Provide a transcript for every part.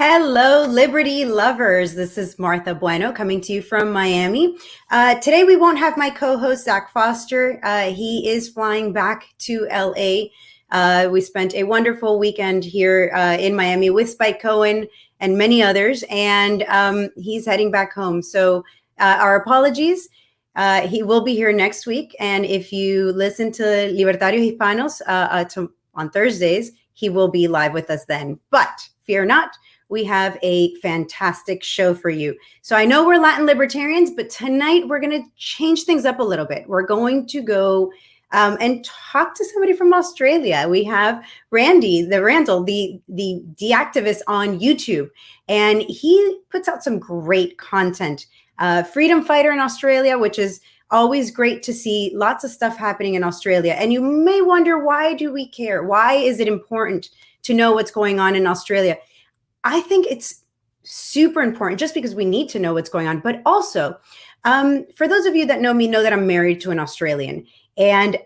Hello, Liberty lovers. This is Martha Bueno coming to you from Miami. Today we won't have my co-host, Zach Foster. He is flying back to LA. We spent a wonderful weekend here in Miami with Spike Cohen and many others, and he's heading back home. So our apologies. He will be here next week. And if you listen to Libertarios Hispanos on Thursdays, he will be live with us then. But fear not. We have a fantastic show for you. So I know we're Latin libertarians, but tonight we're going to change things up a little bit. We're going to go and talk to somebody from Australia. We have Randall, the Deactivist on YouTube, and he puts out some great content. Freedom fighter in Australia, which is always great to see. Lots of stuff happening in Australia. And you may wonder, why do we care? Why is it important to know what's going on in Australia? I think it's super important just because we need to know what's going on. But also, for those of you that know me, know that I'm married to an Australian. And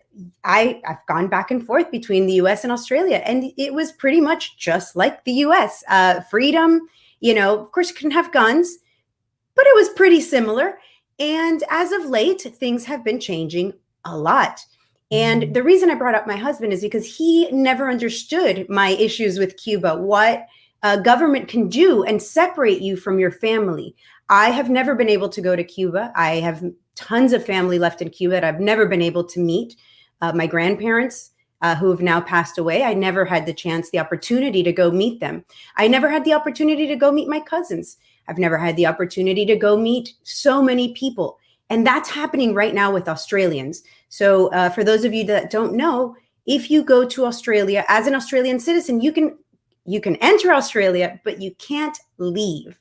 I've gone back and forth between the US and Australia. And it was pretty much just like the US. Freedom, of course you couldn't have guns, but it was pretty similar. And as of late, things have been changing a lot. And the reason I brought up my husband is because he never understood my issues with Cuba, what government can do and separate you from your family. I have never been able to go to Cuba. I have tons of family left in Cuba that I've never been able to meet. My grandparents, who have now passed away, I never had the opportunity to go meet them. I never had the opportunity to go meet my cousins. I've never had the opportunity to go meet so many people. And that's happening right now with Australians. So for those of you that don't know, if you go to Australia as an Australian citizen, you can enter Australia, but you can't leave.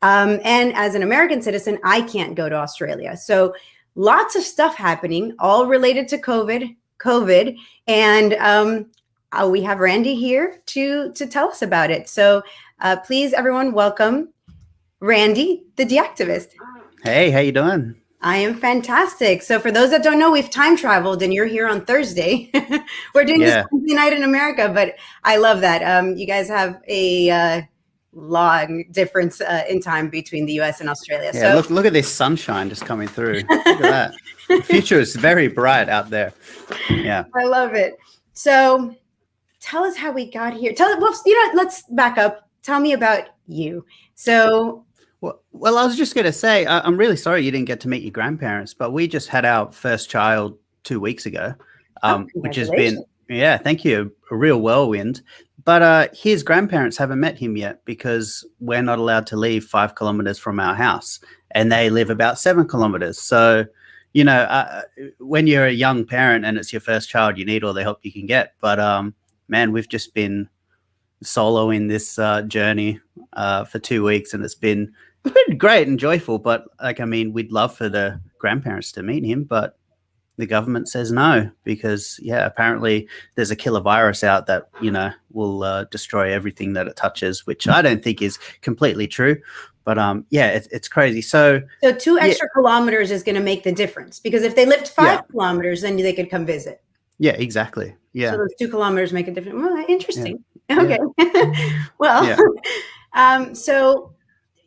And as an American citizen, I can't go to Australia. So lots of stuff happening, all related to COVID. And we have Randy here to tell us about it. So please, everyone, welcome Randy, the Deactivist. Hey, how you doing? I am fantastic. So for those that don't know, we've time traveled and you're here on Thursday. We're doing this Wednesday night in America, but I love that. You guys have a long difference in time between the US and Australia. Yeah, so look at this sunshine just coming through. Look at that. The future is very bright out there. Yeah. I love it. So tell us how we got here. Let's back up. Tell me about you. So Well, I was just going to say, I'm really sorry you didn't get to meet your grandparents, but we just had our first child 2 weeks ago, which has been, thank you, a real whirlwind. But his grandparents haven't met him yet because we're not allowed to leave 5 kilometers from our house, and they live about 7 kilometers. So, when you're a young parent and it's your first child, you need all the help you can get. But man, we've just been soloing this journey for 2 weeks, and it's been great and joyful. But we'd love for the grandparents to meet him, but the government says no because apparently there's a killer virus out that will destroy everything that it touches, which I don't think is completely true. But it's crazy. So 2 extra kilometers is going to make the difference, because if they lived 5 kilometers, then they could come visit. Yeah, exactly. Yeah. So those 2 kilometers make a difference. Well, interesting. Yeah. Okay. Yeah. Well, so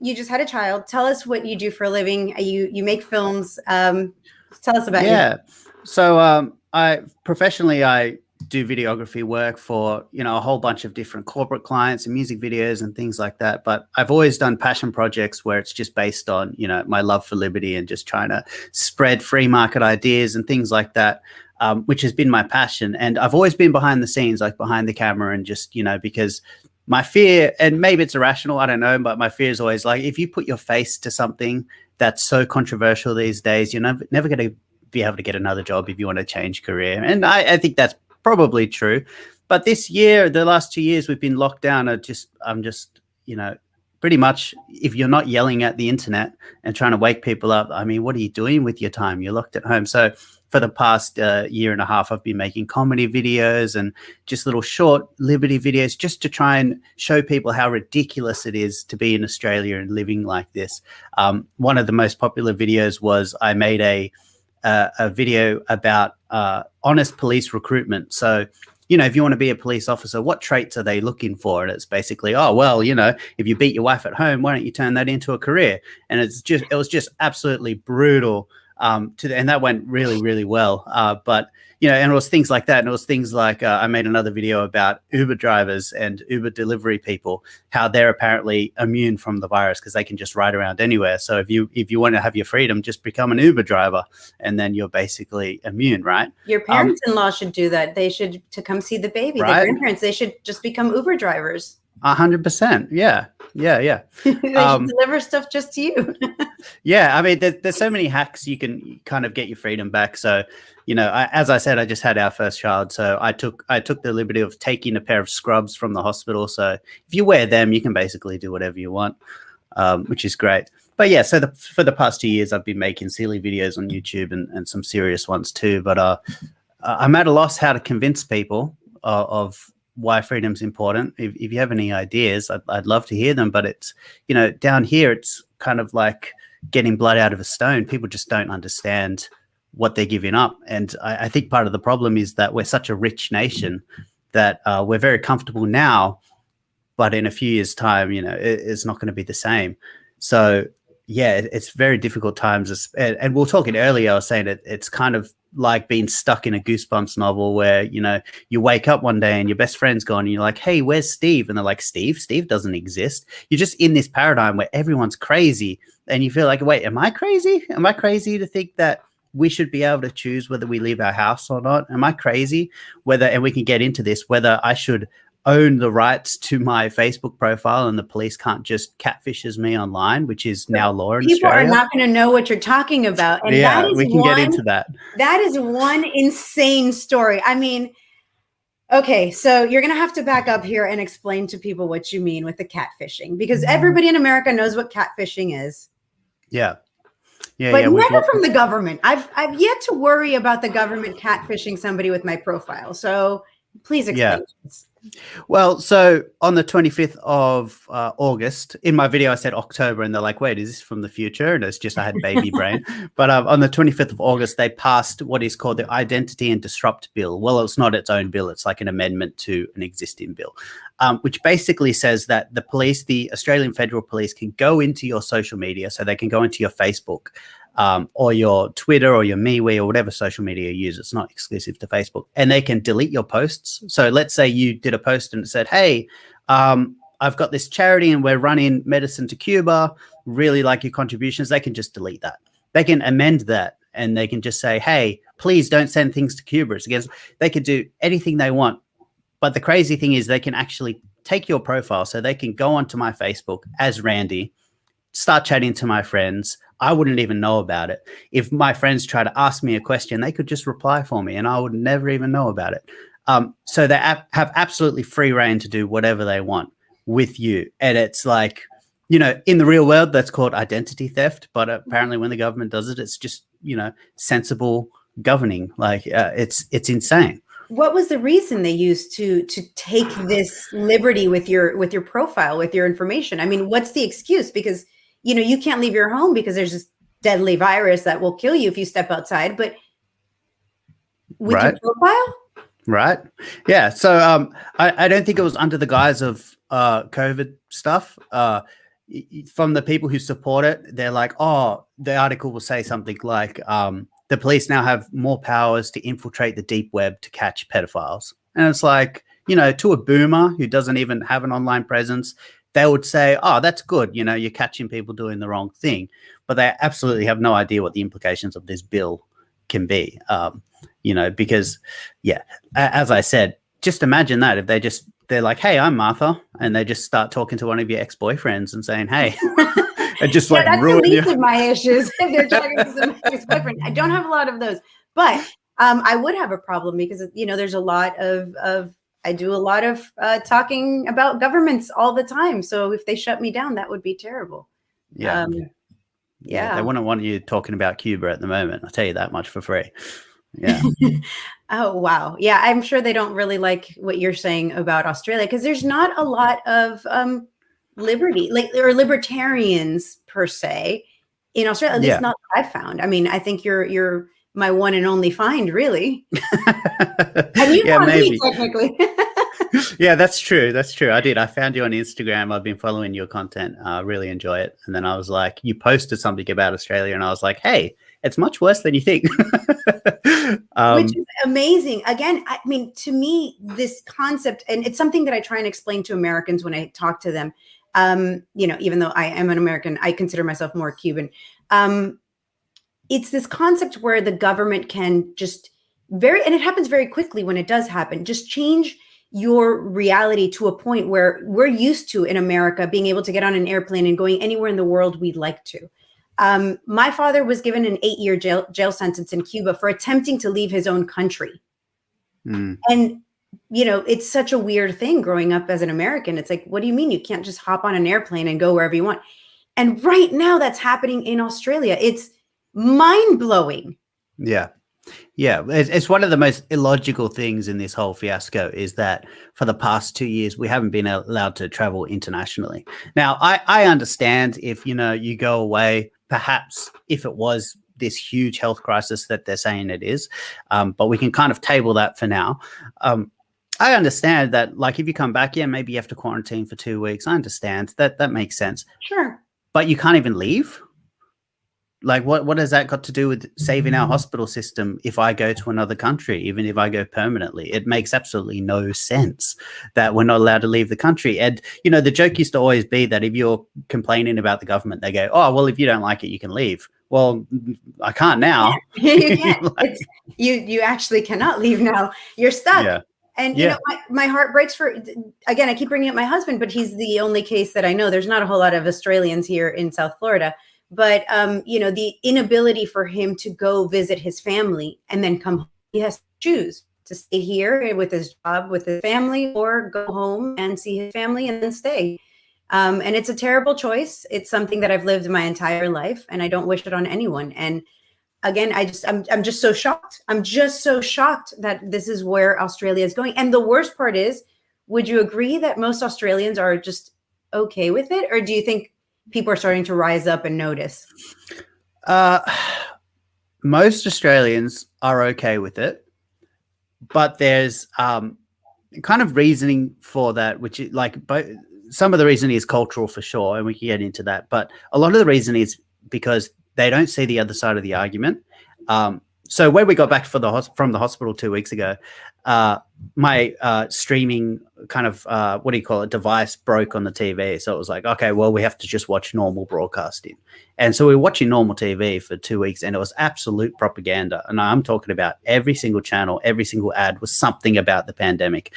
you just had a child. Tell us what you do for a living. You make films. Tell us about you. So I do videography work for, a whole bunch of different corporate clients and music videos and things like that. But I've always done passion projects where it's just based on, my love for liberty and just trying to spread free market ideas and things like that. Which has been my passion. And I've always been behind the scenes, like behind the camera, and just, because my fear, and maybe it's irrational, I don't know, but my fear is always like, if you put your face to something that's so controversial these days, you're never going to be able to get another job if you want to change career. And I think that's probably true. But this year, the last 2 years, we've been locked down. I'm just, pretty much, if you're not yelling at the internet and trying to wake people up, what are you doing with your time? You're locked at home. So for the past year and a half, I've been making comedy videos and just little short liberty videos just to try and show people how ridiculous it is to be in Australia and living like this. One of the most popular videos was I made a video about honest police recruitment. So, if you want to be a police officer, what traits are they looking for? And it's basically, oh, well, if you beat your wife at home, why don't you turn that into a career? And it was just absolutely brutal. And that went really, really well. But and it was things like that. And it was things like I made another video about Uber drivers and Uber delivery people, how they're apparently immune from the virus because they can just ride around anywhere. So if you want to have your freedom, just become an Uber driver and then you're basically immune, right? Your parents-in-law should do that. They should, to come see the baby, right? The grandparents, they should just become Uber drivers. 100%. Yeah. They should deliver stuff just to you. Yeah, I mean, there's so many hacks you can kind of get your freedom back. So, as I said, I just had our first child, so I took the liberty of taking a pair of scrubs from the hospital. So if you wear them, you can basically do whatever you want, which is great. But yeah, so for the past 2 years, I've been making silly videos on YouTube and some serious ones too. But I'm at a loss how to convince people of why freedom's important. If you have any ideas, I'd love to hear them. But it's, down here, it's kind of like getting blood out of a stone. People just don't understand what they're giving up. And I think part of the problem is that we're such a rich nation that we're very comfortable now, but in a few years' time, it's not going to be the same. So yeah, it's very difficult times. And we were talking earlier, I was saying it's kind of like being stuck in a Goosebumps novel where, you wake up one day and your best friend's gone and you're like, hey, where's Steve? And they're like, Steve doesn't exist. You're just in this paradigm where everyone's crazy and you feel like, wait, am I crazy? Am I crazy to think that we should be able to choose whether we leave our house or not? Am I crazy and we can get into this, whether I should own the rights to my Facebook profile and the police can't just catfish as me online, which is now law in Australia. People are not going to know what you're talking about. And yeah, that is we can get into that. That is one insane story. I mean, okay, so you're going to have to back up here and explain to people what you mean with the catfishing, because everybody in America knows what catfishing is. Yeah. Yeah, but never from the government. I've yet to worry about the government catfishing somebody with my profile. So please explain this. Well, so on the 25th of August, in my video, I said October, and they're like, wait, is this from the future? And it's just I had baby brain. But on the 25th of August, they passed what is called the Identity and Disrupt Bill. Well, it's not its own bill. It's like an amendment to an existing bill, which basically says that the police, the Australian Federal Police, can go into your social media. So they can go into your Facebook, or your Twitter or your MeWe or whatever social media you use. It's not exclusive to Facebook. And they can delete your posts. So let's say you did a post and it said, hey, I've got this charity and we're running medicine to Cuba. Really like your contributions. They can just delete that. They can amend that and they can just say, hey, please don't send things to Cuba. It's against, they could do anything they want. But the crazy thing is they can actually take your profile. So they can go onto my Facebook as Randy, start chatting to my friends. I wouldn't even know about it. If my friends try to ask me a question, they could just reply for me and I would never even know about it. So they have absolutely free reign to do whatever they want with you. And it's like, in the real world, that's called identity theft. But apparently when the government does it, it's just, sensible governing. Like it's insane. What was the reason they used to take this liberty with your profile, with your information? I mean, what's the excuse? Because you can't leave your home because there's this deadly virus that will kill you if you step outside. But with your profile? Right. Yeah. So I don't think it was under the guise of COVID stuff. From the people who support it, they're like, oh, the article will say something like the police now have more powers to infiltrate the deep web to catch pedophiles. And it's like, to a boomer who doesn't even have an online presence, they would say, oh, that's good. You're catching people doing the wrong thing. But they absolutely have no idea what the implications of this bill can be, because, yeah, as I said, just imagine that if they're like, hey, I'm Martha, and they just start talking to one of your ex-boyfriends and saying, hey, and just like that's ruin the least of my issues. They're talking to some ex-boyfriend. I don't have a lot of those, but I would have a problem because, there's a lot of I do a lot of talking about governments all the time. So if they shut me down, that would be terrible. Yeah. Yeah. They wouldn't want you talking about Cuba at the moment. I'll tell you that much for free. Yeah. Oh, wow. Yeah. I'm sure they don't really like what you're saying about Australia because there's not a lot of liberty, or libertarians per se in Australia. At least not that I've found. I mean, I think you're my one and only find, really. And you Yeah, found me, maybe. technically. Yeah, that's true. That's true. I did. I found you on Instagram. I've been following your content. I really enjoy it. And then I was like, you posted something about Australia, and I was like, hey, it's much worse than you think. Which is amazing. Again, I mean, to me, this concept, and it's something that I try and explain to Americans when I talk to them. You know, even though I am an American, I consider myself more Cuban. It's this concept where the government can just and it happens very quickly when it does happen, just change your reality to a point where we're used to, in America, being able to get on an airplane and going anywhere in the world we'd like to. My father was given an 8-year jail sentence in Cuba for attempting to leave his own country. And, you know, it's such a weird thing growing up as an American. It's like, what do you mean you can't just hop on an airplane and go wherever you want? And right now that's happening in Australia. It's mind-blowing. Yeah. Yeah, it's one of the most illogical things in this whole fiasco is that for the past 2 years, we haven't been allowed to travel internationally. Now, I understand if, you know, you go away, perhaps if it was this huge health crisis that they're saying it is, but we can kind of table that for now. I understand that, like, if you come back, yeah, maybe you have to quarantine for 2 weeks. I understand that makes sense. Sure. But you can't even leave? Like, what has that got to do with saving our hospital system if I go to another country, even if I go permanently? It makes absolutely no sense that we're not allowed to leave the country. And, you know, the joke used to always be that if you're complaining about the government, they go, oh, well, if you don't like it, you can leave. Well, I can't now. You can't. Like, you actually cannot leave now. You're stuck. Yeah. And, you know, my heart breaks for, again, I keep bringing up my husband, but he's the only case that I know. There's not a whole lot of Australians here in South Florida. But, you know, the inability for him to go visit his family and then come home, he has to choose to stay here with his job, with his family, or go home and see his family and then stay. And it's a terrible choice. It's something that I've lived my entire life, and I don't wish it on anyone. And again, I'm just so shocked. I'm just so shocked that this is where Australia is going. And the worst part is, would you agree that most Australians are just okay with it? Or do you think people are starting to rise up and notice? Most Australians are okay with it, but there's kind of reasoning for that, which is like, some of the reasoning is cultural for sure, and we can get into that. But a lot of the reason is because they don't see the other side of the argument. So when we got back from the hospital 2 weeks ago, my streaming kind of, what do you call it, device broke on the TV. So it was like, okay, well, we have to just watch normal broadcasting. And so we were watching normal TV for 2 weeks, and it was absolute propaganda. And I'm talking about every single channel, every single ad was something about the pandemic.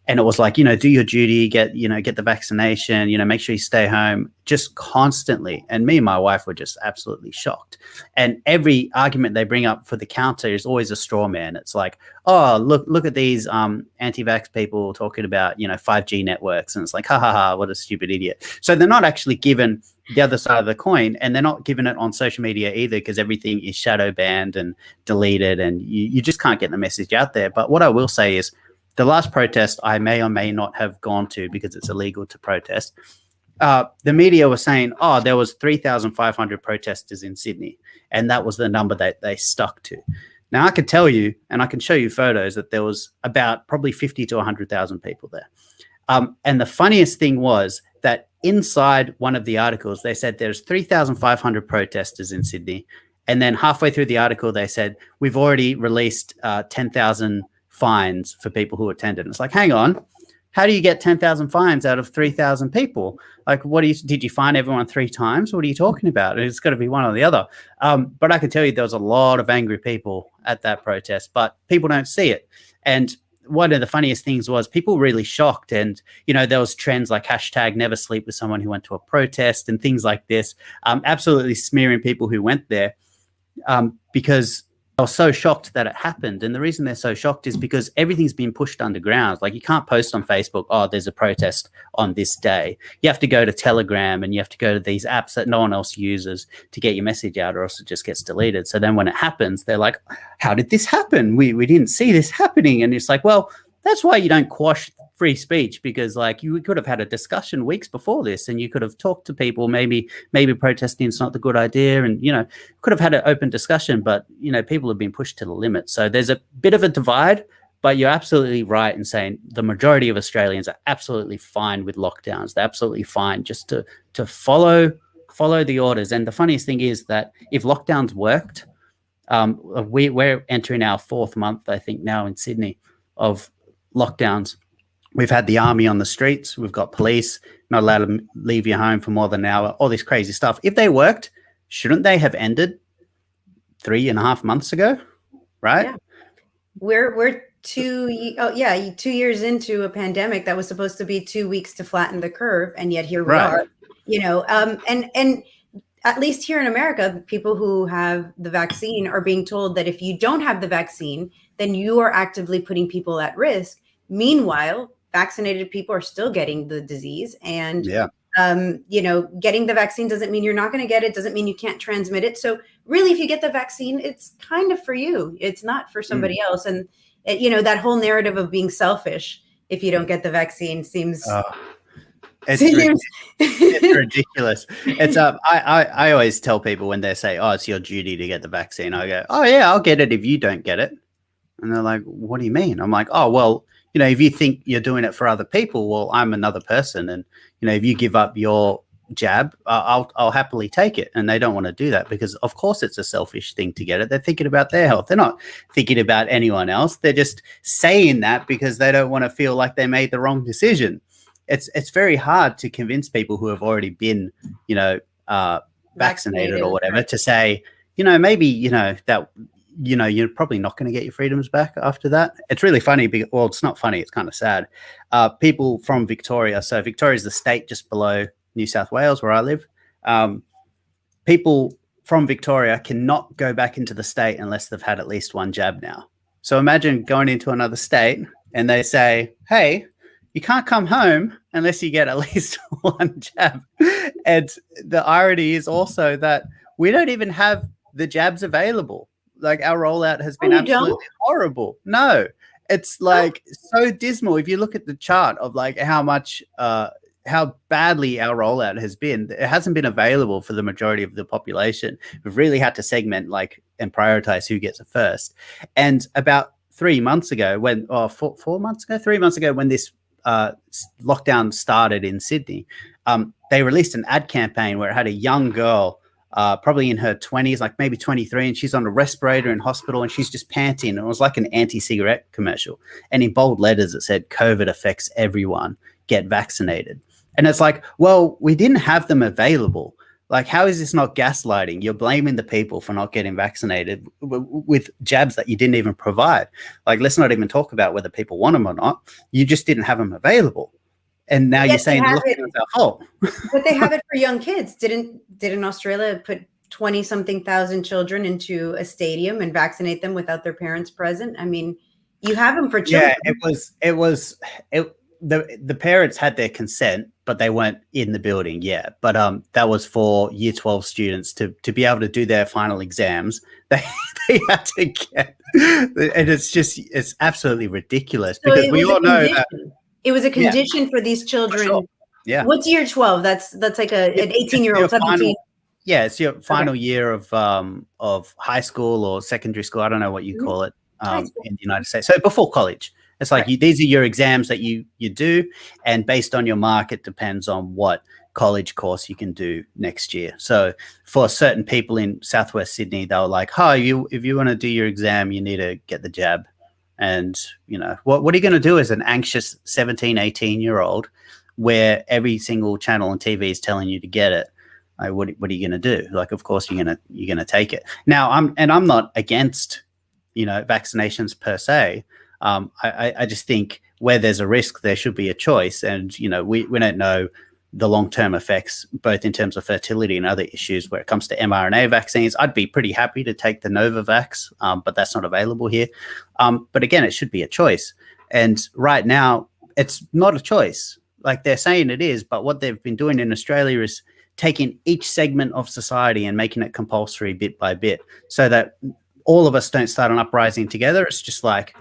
And it was like, you know, do your duty, get the vaccination, you know, make sure you stay home, just constantly. And me and my wife were just absolutely shocked. And every argument they bring up for the counter is always a straw man. It's like, oh, look at these anti-vax people talking about, you know, 5G networks. And it's like, ha, ha, ha, what a stupid idiot. So they're not actually given the other side of the coin, and they're not given it on social media either, because everything is shadow banned and deleted, and you just can't get the message out there. But what I will say is, the last protest I may or may not have gone to because it's illegal to protest, the media was saying, oh, there was 3,500 protesters in Sydney, and that was the number that they stuck to. Now, I can tell you, and I can show you photos, that there was about probably 50 to 100,000 people there. And the funniest thing was that inside one of the articles, they said there's 3,500 protesters in Sydney. And then halfway through the article, they said, we've already released 10,000 fines for people who attended. And it's like, hang on, how do you get 10,000 fines out of 3,000 people? Like, did you fine everyone 3 times? What are you talking about? It's got to be one or the other. But I can tell you there was a lot of angry people at that protest, but people don't see it. And one of the funniest things was people really shocked. And, you know, there was trends like hashtag never sleep with someone who went to a protest and things like this, absolutely smearing people who went there because I was so shocked that it happened. And the reason they're so shocked is because everything's been pushed underground. Like, you can't post on Facebook, oh, there's a protest on this day. You have to go to Telegram, and you have to go to these apps that no one else uses to get your message out, or else it just gets deleted. So then when it happens, they're like, how did this happen? We didn't see this happening. And it's like, well, that's why you don't quash free speech, because like you could have had a discussion weeks before this, and you could have talked to people. Maybe protesting is not the good idea, and could have had an open discussion. But people have been pushed to the limit. So there's a bit of a divide. But you're absolutely right in saying the majority of Australians are absolutely fine with lockdowns. They're absolutely fine just to follow the orders. And the funniest thing is that if lockdowns worked, we're entering our 4th month, I think, now in Sydney of lockdowns. We've had the army on the streets. We've got police not allowed to leave your home for more than an hour. All this crazy stuff. If they worked, shouldn't they have ended 3.5 months ago? Right? Yeah. We're 2 years into a pandemic that was supposed to be 2 weeks to flatten the curve, and yet here we are. And at least here in America, people who have the vaccine are being told that if you don't have the vaccine, then you are actively putting people at risk. Meanwhile, vaccinated people are still getting the disease. And, getting the vaccine doesn't mean you're not going to get it, doesn't mean you can't transmit it. So really, if you get the vaccine, it's kind of for you. It's not for somebody else. And, that whole narrative of being selfish if you don't get the vaccine seems... It's ridiculous. It's I always tell people when they say, "Oh, it's your duty to get the vaccine," I go, "Oh yeah, I'll get it if you don't get it." And they're like, "What do you mean?" I'm like, "Oh well, if you think you're doing it for other people, well, I'm another person, and if you give up your jab, I'll happily take it." And they don't want to do that because, of course, it's a selfish thing to get it. They're thinking about their health. They're not thinking about anyone else. They're just saying that because they don't want to feel like they made the wrong decision. It's very hard to convince people who have already been, vaccinated or whatever, to say, maybe, that, you're probably not going to get your freedoms back after that. It's really funny. Well, it's not funny. It's kind of sad. People from Victoria. So Victoria is the state just below New South Wales, where I live. People from Victoria cannot go back into the state unless they've had at least one jab now. So imagine going into another state and they say, "Hey, you can't come home unless you get at least one jab." And the irony is also that we don't even have the jabs available. Like, our rollout has been absolutely horrible. No, it's like so dismal. If you look at the chart of like how badly our rollout has been, it hasn't been available for the majority of the population. We've really had to segment and prioritize who gets it first. And about 3 months ago, 4 months ago, 3 months ago, when this lockdown started in Sydney, they released an ad campaign where it had a young girl, probably in her 20s, like maybe 23, and she's on a respirator in hospital and she's just panting. It was like an anti-cigarette commercial. And in bold letters, it said, "COVID affects everyone. Get vaccinated." And it's like, well, we didn't have them available. Like, how is this not gaslighting? You're blaming the people for not getting vaccinated with jabs that you didn't even provide. Like, let's not even talk about whether people want them or not. You just didn't have them available. And now you're saying, look, it's our fault. But they have it for young kids. Didn't Australia put 20-something thousand children into a stadium and vaccinate them without their parents present? I mean, you have them for children. Yeah, the parents had their consent, but they weren't in the building. Yeah. But that was for year 12 students to be able to do their final exams. They had to get, and it's absolutely ridiculous, because we all know that it was a condition for these children. For sure. Yeah. What's year 12? That's like an 18-year-old, 17. Yeah, it's your final year of high school or secondary school. I don't know what you call it in the United States. So before college. It's like these are your exams that you do, and based on your mark, it depends on what college course you can do next year. So for certain people in Southwest Sydney, they were like, if you want to do your exam, you need to get the jab. And, what are you going to do as an anxious 17, 18-year-old where every single channel on TV is telling you to get it? Like, what are you going to do? Like, of course you're going to take it. Now, I'm not against, vaccinations per se. I just think where there's a risk, there should be a choice. And, we don't know the long-term effects, both in terms of fertility and other issues. Where it comes to mRNA vaccines, I'd be pretty happy to take the Novavax, but that's not available here. But again, it should be a choice. And right now, it's not a choice. Like, they're saying it is, but what they've been doing in Australia is taking each segment of society and making it compulsory bit by bit, so that all of us don't start an uprising together. It's just like,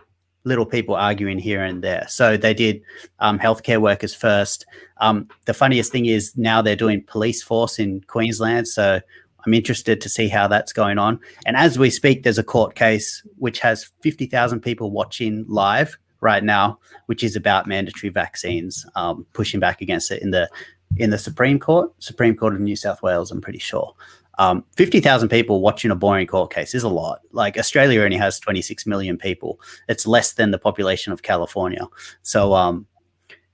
little people arguing here and there. So they did healthcare workers first. The funniest thing is now they're doing police force in Queensland. So I'm interested to see how that's going on. And as we speak, there's a court case which has 50,000 people watching live right now, which is about mandatory vaccines, pushing back against it in the Supreme Court of New South Wales, I'm pretty sure. 50,000 people watching a boring court case is a lot. Like Australia only has 26 million people. It's less than the population of California. So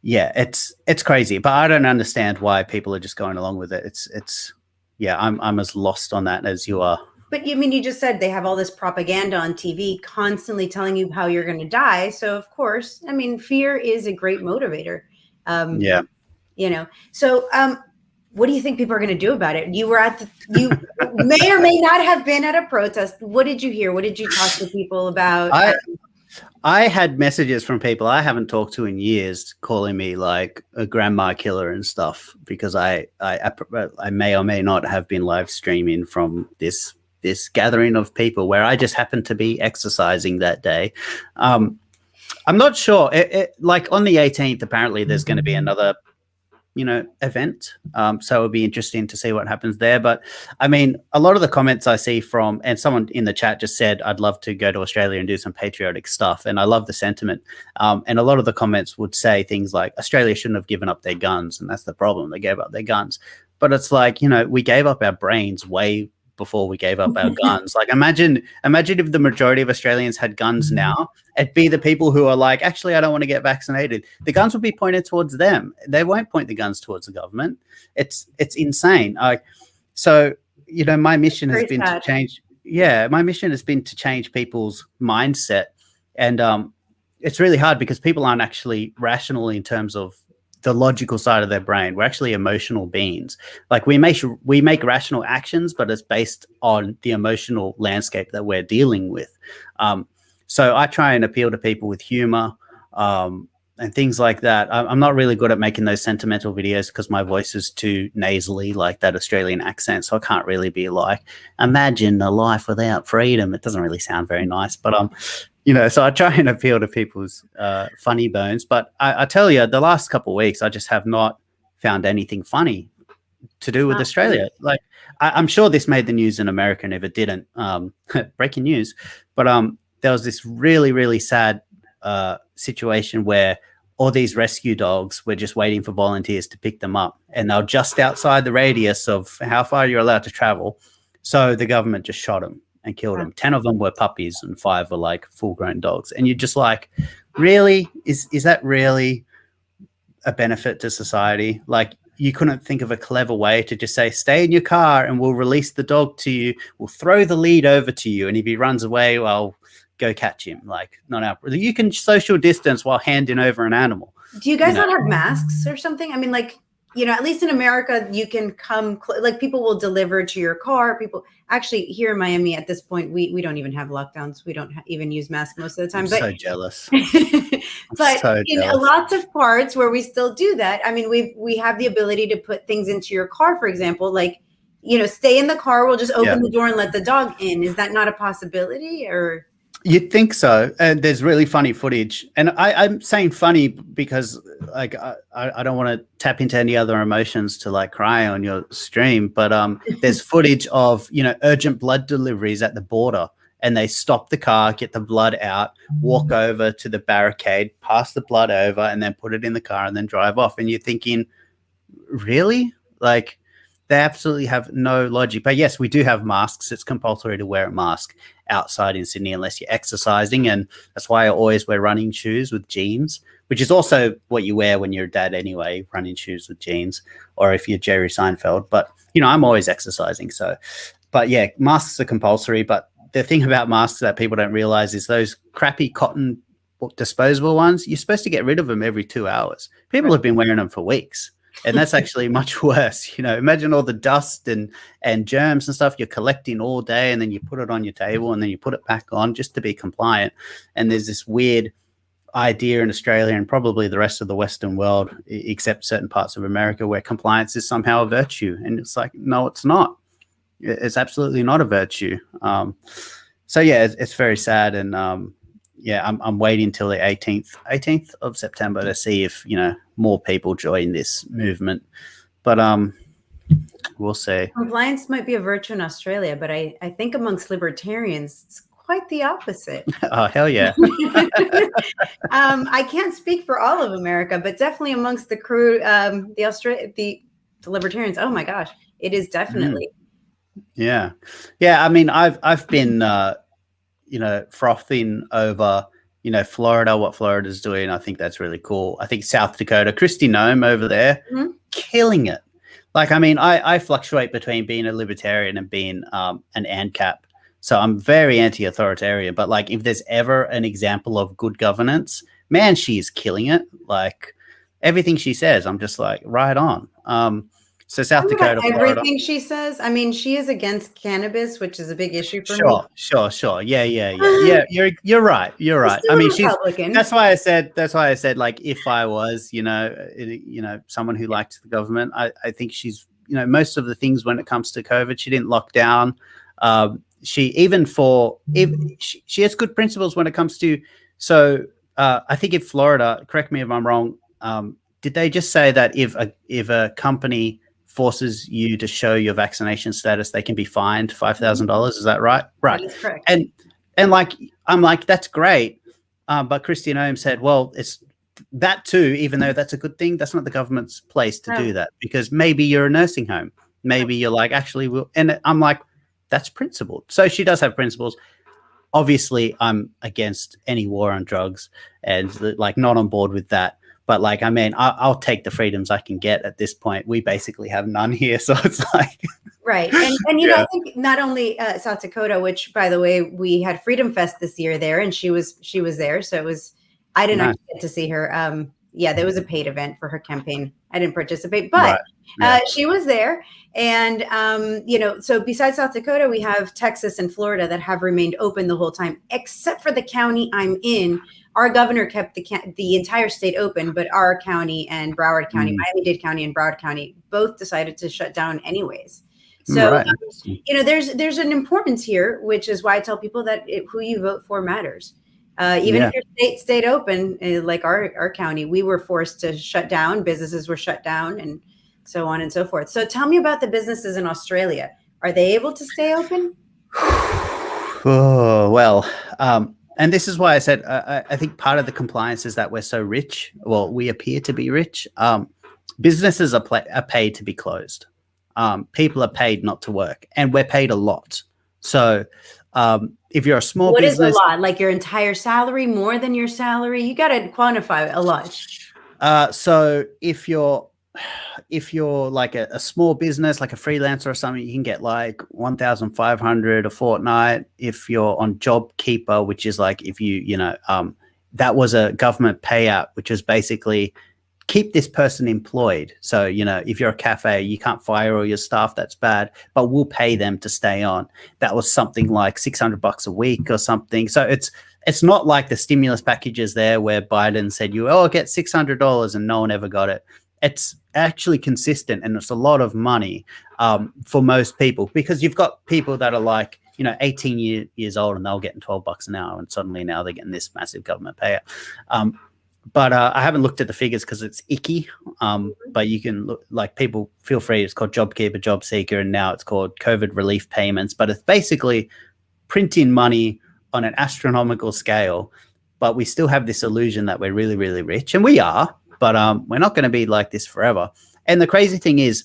yeah, it's crazy, but I don't understand why people are just going along with it. It's yeah, I'm as lost on that as you are. But you just said they have all this propaganda on TV constantly telling you how you're going to die. So of course, fear is a great motivator. Yeah. So what do you think people are going to do about it? You may or may not have been at a protest. What did you hear? What did you talk to people about? I had messages from people I haven't talked to in years calling me like a grandma killer and stuff because I may or may not have been live streaming from this gathering of people where I just happened to be exercising that day. I'm not sure. Like on the 18th, apparently there's going to be another event. So it'll be interesting to see what happens there. But a lot of the comments I see from, and someone in the chat just said, I'd love to go to Australia and do some patriotic stuff. And I love the sentiment. And a lot of the comments would say things like, Australia shouldn't have given up their guns. And that's the problem. They gave up their guns. But it's like, we gave up our brains way before we gave up our guns. Like imagine if the majority of Australians had guns now, it'd be the people who are like, actually, I don't want to get vaccinated. The guns would be pointed towards them. They won't point the guns towards the government. It's insane. So my mission has been to change. Yeah, my mission has been to change people's mindset, and it's really hard because people aren't actually rational in terms of the logical side of their brain. We're actually emotional beings. Like we make rational actions, but it's based on the emotional landscape that we're dealing with. So I try and appeal to people with humor and things like that. I'm not really good at making those sentimental videos because my voice is too nasally, like that Australian accent. So I can't really be like, imagine a life without freedom. It doesn't really sound very nice, but so I try and appeal to people's funny bones. But I tell you, the last couple of weeks, I just have not found anything funny to do with Australia. Funny. Like, I'm sure this made the news in America, and if it didn't, breaking news. But there was this really, really sad situation where all these rescue dogs were just waiting for volunteers to pick them up. And they're just outside the radius of how far you're allowed to travel. So the government just shot them and killed them. 10 of them were puppies and 5 were like full-grown dogs. And you're just like, really? Is that really a benefit to society? Like, you couldn't think of a clever way to just say, stay in your car and we'll release the dog to you. We'll throw the lead over to you. And if he runs away, well, go catch him. Like, not out. You can social distance while handing over an animal. Do you guys not have masks or something? At least in America, you can come, people will deliver to your car. People actually here in Miami at this point, we don't even have lockdowns. We don't even use masks most of the time. I'm so jealous. But so in lots of parts where we still do that, we have the ability to put things into your car, for example, stay in the car. We'll just open the door and let the dog in. Is that not a possibility or? You'd think so. And there's really funny footage. And I'm saying funny because like I don't want to tap into any other emotions to like cry on your stream. But there's footage of, urgent blood deliveries at the border. And they stop the car, get the blood out, walk over to the barricade, pass the blood over, and then put it in the car and then drive off. And you're thinking, really? Like, they absolutely have no logic. But yes, we do have masks. It's compulsory to wear a mask outside in Sydney unless you're exercising. And that's why I always wear running shoes with jeans, which is also what you wear when you're a dad anyway, running shoes with jeans, or if you're Jerry Seinfeld. But, I'm always exercising. So, but yeah, masks are compulsory. But the thing about masks that people don't realize is those crappy cotton disposable ones, you're supposed to get rid of them every 2 hours. People have been wearing them for weeks. And that's actually much worse. Imagine all the dust and germs and stuff you're collecting all day, and then you put it on your table and then you put it back on just to be compliant. And there's this weird idea in Australia and probably the rest of the Western world, except certain parts of America, where compliance is somehow a virtue. And it's like, no, it's not. It's absolutely not a virtue. So yeah, it's very sad. And yeah, I'm waiting till the 18th of September to see if, you know, more people join this movement. But we'll see. Compliance might be a virtue in Australia, but I think amongst libertarians, it's quite the opposite. Oh, hell yeah. I can't speak for all of America, but definitely amongst the crew, the libertarians. Oh my gosh, it is definitely. Yeah. I mean, I've been, you know, frothing over, you know, Florida, what Florida's doing. I think that's really cool. I think South Dakota, Kristi Noem over there, killing it. Like, I mean, I fluctuate between being a libertarian and being an ANCAP. So I'm very anti-authoritarian. But like, if there's ever an example of good governance, man, she is killing it. Like, everything she says, I'm just like, right on. So South Dakota, everything Florida. she says. I mean, she is against cannabis, which is a big issue for me. Sure. Yeah. You're right. You're right. I mean, that's why I said, like, if I was, you know, someone who liked the government, I think she's, you know, most of the things when it comes to COVID, she didn't lock down. She has good principles when it comes to. So I think in Florida, correct me if I'm wrong. Did they just say that if a company forces you to show your vaccination status, they can be fined $5,000? Is that right? Right. That is correct. And like, I'm like, that's great. But Kristi Noem said, well, it's that too, even though that's a good thing, that's not the government's place to do that, because maybe you're a nursing home. Maybe you're like, actually, and I'm like, that's principled. So she does have principles. Obviously, I'm against any war on drugs and like not on board with that. But like, I mean, I'll take the freedoms I can get at this point. We basically have none here. So it's like. Right. And you know, I think not only South Dakota, which by the way, we had Freedom Fest this year there, and she was there. So it was, I didn't actually get to see her. Yeah, there was a paid event for her campaign. I didn't participate, but she was there. And, you know, so besides South Dakota, we have Texas and Florida that have remained open the whole time, except for the county I'm in. Our governor kept the entire state open, but our county and Broward County, Miami-Dade County and Broward County, both decided to shut down anyways. So, you know, there's an importance here, which is why I tell people that who you vote for matters. Even if your state stayed open, like our county, we were forced to shut down. Businesses were shut down and so on and so forth. So tell me about the businesses in Australia. Are they able to stay open? Oh, well, and this is why I said I think part of the compliance is that we're so rich. Well, we appear to be rich. Businesses are paid to be closed. People are paid not to work, and we're paid a lot. So if you're a small business, what is a lot? Like your entire salary, more than your salary? You got to quantify a lot. So if you're like a small business, like a freelancer or something, you can get like 1,500 a fortnight. If you're on JobKeeper, which is like if you know, that was a government payout, which is basically keep this person employed. So, you know, if you're a cafe, you can't fire all your staff. That's bad, but we'll pay them to stay on. That was something like $600 a week or something. So it's not like the stimulus packages there where Biden said get $600 and no one ever got it. It's actually consistent, and it's a lot of money for most people, because you've got people that are like, you know, 18 years old and they're getting $12 an hour, and suddenly now they're getting this massive government payout. But I haven't looked at the figures because it's icky. But you can look, like, people feel free. It's called JobKeeper, Job Seeker, and now it's called COVID relief payments. But it's basically printing money on an astronomical scale. But we still have this illusion that we're really, really rich, and we are. But we're not going to be like this forever. And the crazy thing is,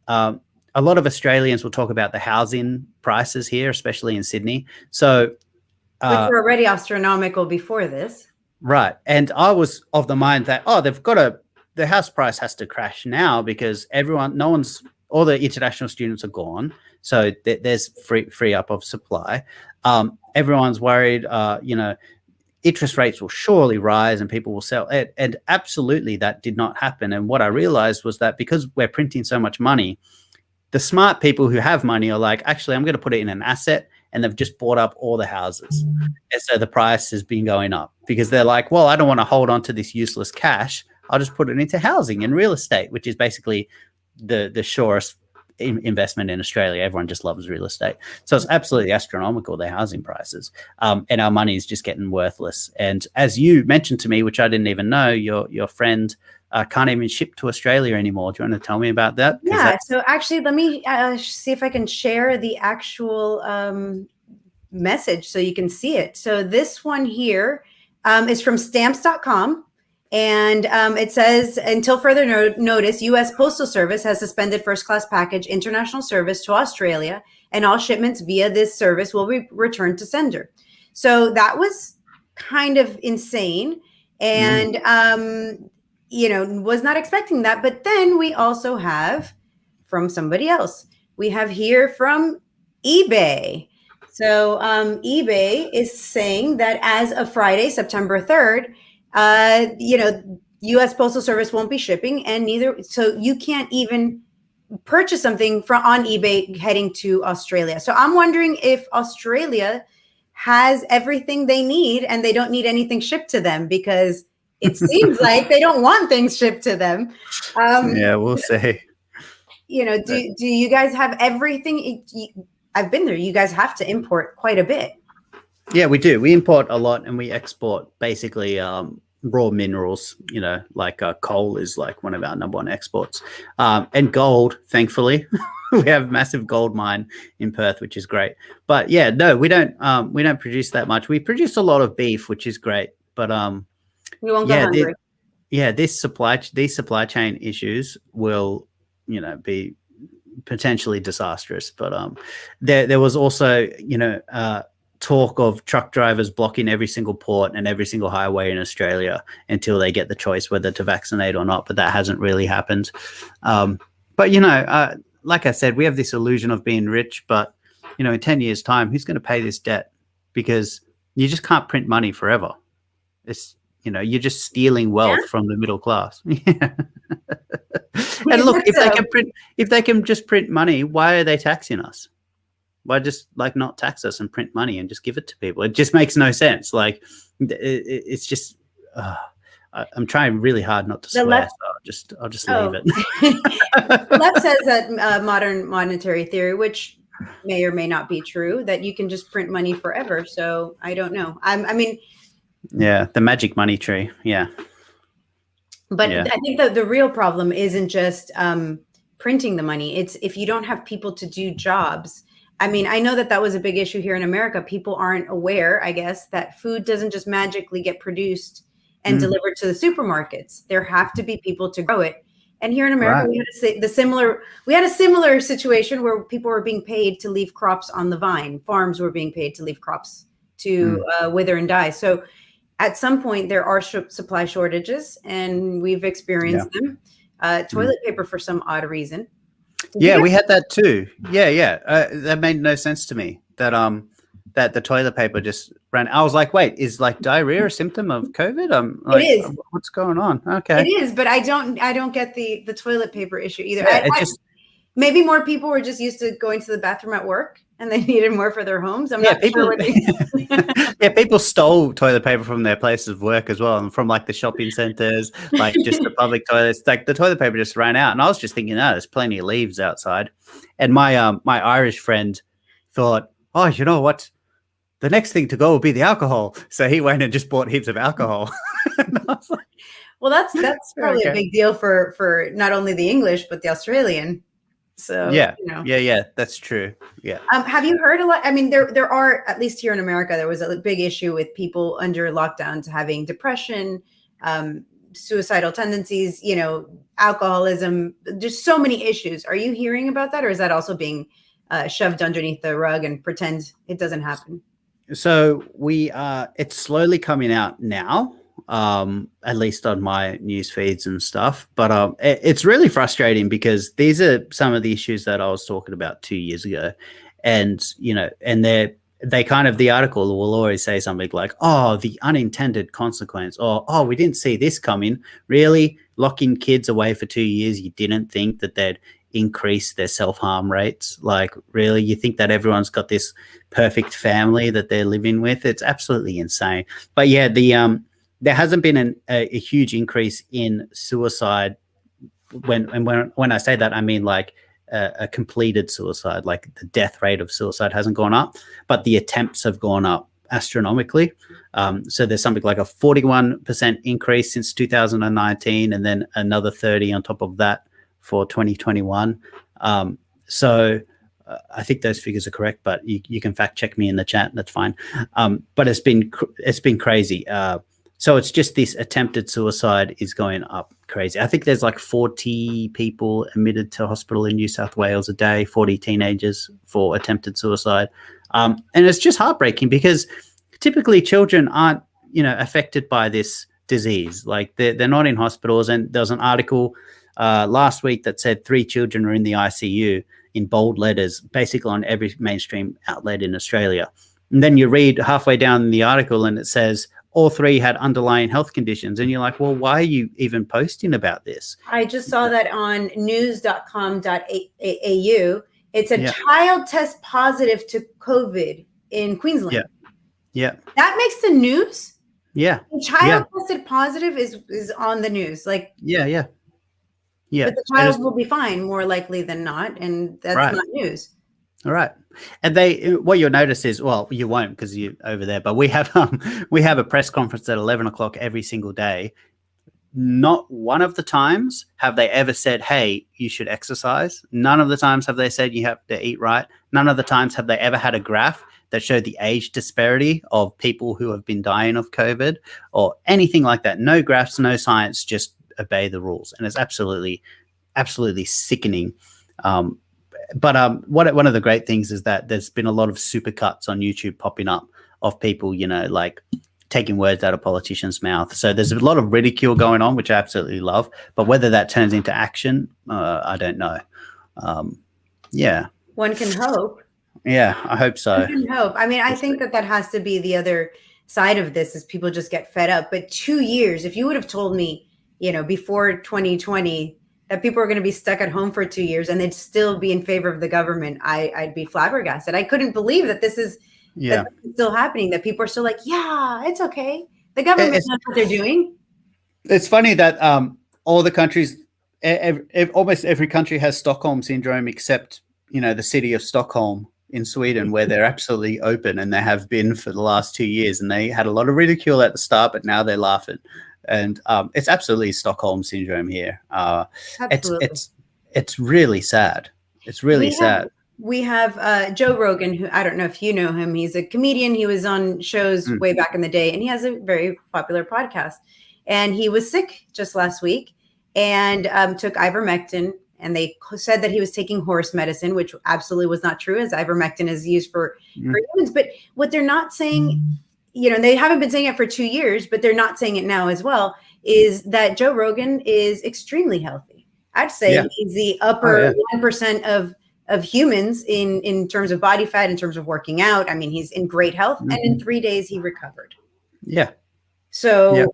a lot of Australians will talk about the housing prices here, especially in Sydney. So, which were already astronomical before this. Right. And I was of the mind that, the house price has to crash now because all the international students are gone. So there's free up of supply. Everyone's worried, you know, interest rates will surely rise and people will sell it. And absolutely that did not happen. And what I realized was that because we're printing so much money, the smart people who have money are like, actually, I'm going to put it in an asset. And they've just bought up all the houses. And so the price has been going up because they're like, well, I don't want to hold on to this useless cash. I'll just put it into housing and real estate, which is basically the surest investment in Australia. Everyone just loves real estate. So it's absolutely astronomical, their housing prices. And our money is just getting worthless. And as you mentioned to me, which I didn't even know, your friend can't even ship to Australia anymore. Do you want to tell me about that? Yeah, so actually, let me see if I can share the actual message so you can see it. So this one here is from stamps.com. And it says, until further notice, U.S. Postal Service has suspended first-class package international service to Australia, and all shipments via this service will be returned to sender. So that was kind of insane. And, was not expecting that. But then we also have from somebody else. We have here from eBay. So eBay is saying that as of Friday, September 3rd, U.S. Postal Service won't be shipping, and so you can't even purchase something on eBay heading to Australia. So I'm wondering if Australia has everything they need and they don't need anything shipped to them, because it seems like they don't want things shipped to them. Yeah, we'll see. Do you guys have everything? I've been there. You guys have to import quite a bit. Yeah, we do. We import a lot, and we export basically raw minerals. Like coal is like one of our number one exports, and gold. Thankfully, we have a massive gold mine in Perth, which is great. But yeah, no, we don't produce that much. We produce a lot of beef, which is great. But we won't go hungry. These supply chain issues will, be potentially disastrous. But there was also, talk of truck drivers blocking every single port and every single highway in Australia until they get the choice whether to vaccinate or not. But that hasn't really happened. But like I said, we have this illusion of being rich. But in 10 years' time, who's going to pay this debt? Because you just can't print money forever. It's you're just stealing wealth from the middle class. And look, if they can just print money, why are they taxing us? Why just not tax us and print money and just give it to people? It just makes no sense. Like it's just I'm trying really hard not to swear, so I'll just leave it. The left says that modern monetary theory, which may or may not be true, that you can just print money forever. So I don't know. Yeah, the magic money tree. Yeah. But I think the real problem isn't just printing the money. It's if you don't have people to do jobs. I know that was a big issue here in America. People aren't aware, I guess, that food doesn't just magically get produced and delivered to the supermarkets. There have to be people to grow it. And here in America, we had a similar situation where people were being paid to leave crops on the vine. Farms were being paid to leave crops to wither and die. So at some point, there are supply shortages, and we've experienced them. Toilet paper, for some odd reason. We had that too. That made no sense to me. That the toilet paper just ran. I was like, wait, is diarrhea a symptom of COVID? It is. What's going on? Okay, it is, but I don't get the toilet paper issue either. Maybe more people were just used to going to the bathroom at work, and they needed more for their homes. I'm not sure. People stole toilet paper from their places of work as well, and from the shopping centers, just the public toilets. The toilet paper just ran out, and I was just thinking, there's plenty of leaves outside. And my my Irish friend thought, oh, you know what? The next thing to go will be the alcohol. So he went and just bought heaps of alcohol. And I was like, well, that's probably a big deal for not only the English but the Australian. So yeah, that's true. Yeah. Have you heard a lot? There are, at least here in America, there was a big issue with people under lockdowns having depression, suicidal tendencies, alcoholism, just so many issues. Are you hearing about that, or is that also being shoved underneath the rug and pretend it doesn't happen? So it's slowly coming out now. At least on my news feeds and stuff. But it's really frustrating because these are some of the issues that I was talking about 2 years ago. And, and they kind of, the article will always say something like, oh, the unintended consequence, or, oh, we didn't see this coming. Really? Locking kids away for 2 years, you didn't think that they'd increase their self-harm rates? Really? You think that everyone's got this perfect family that they're living with? It's absolutely insane. But yeah, there hasn't been a huge increase in suicide. When I say that, I mean a completed suicide. Like the death rate of suicide hasn't gone up, but the attempts have gone up astronomically. So there's something like a 41% increase since 2019, and then another 30 on top of that for 2021. I think those figures are correct, but you can fact check me in the chat. That's fine. But it's been crazy. So it's just this attempted suicide is going up crazy. I think there's like 40 people admitted to hospital in New South Wales a day, 40 teenagers for attempted suicide. And it's just heartbreaking because typically children aren't, affected by this disease. Like they're not in hospitals. And there was an article last week that said 3 children are in the ICU in bold letters, basically on every mainstream outlet in Australia. And then you read halfway down the article and it says all 3 had underlying health conditions. And you're like, well, why are you even posting about this? I just saw that on news.com.au. It said child test positive to COVID in Queensland. Yeah. That makes the news? Yeah. The child tested positive is on the news. Like, yeah. But the child will be fine more likely than not. And that's not news. All right. And what you'll notice is, well, you won't because you're over there, but we have a press conference at 11 o'clock every single day. Not one of the times have they ever said, hey, you should exercise. None of the times have they said you have to eat right. None of the times have they ever had a graph that showed the age disparity of people who have been dying of COVID or anything like that. No graphs, no science, just obey the rules. And it's absolutely sickening. But one of the great things is that there's been a lot of supercuts on YouTube popping up of people, like taking words out of politicians' mouth. So there's a lot of ridicule going on, which I absolutely love. But whether that turns into action, I don't know. One can hope. Yeah, I hope so. One can hope. I mean, I think that has to be the other side of this is people just get fed up. But 2 years, if you would have told me, before 2020, that people are going to be stuck at home for 2 years and they'd still be in favor of the government, I'd be flabbergasted. I couldn't believe that this is still happening, that people are still like, yeah, it's okay. The government knows what they're doing. It's funny that all the countries, almost every country has Stockholm syndrome except, the city of Stockholm in Sweden, where they're absolutely open and they have been for the last 2 years. And they had a lot of ridicule at the start, but now they're laughing. And it's absolutely Stockholm syndrome here. It's really sad. It's really sad. We have Joe Rogan, who I don't know if you know him. He's a comedian. He was on shows way back in the day, and he has a very popular podcast. And he was sick just last week and took ivermectin. And they said that he was taking horse medicine, which absolutely was not true, as ivermectin is used for humans. But what they're not saying, they haven't been saying it for 2 years, but they're not saying it now as well, is that Joe Rogan is extremely healthy. I'd say he's the upper 1% of humans in terms of body fat, in terms of working out. I mean, he's in great health. And in 3 days, he recovered. Yeah. So,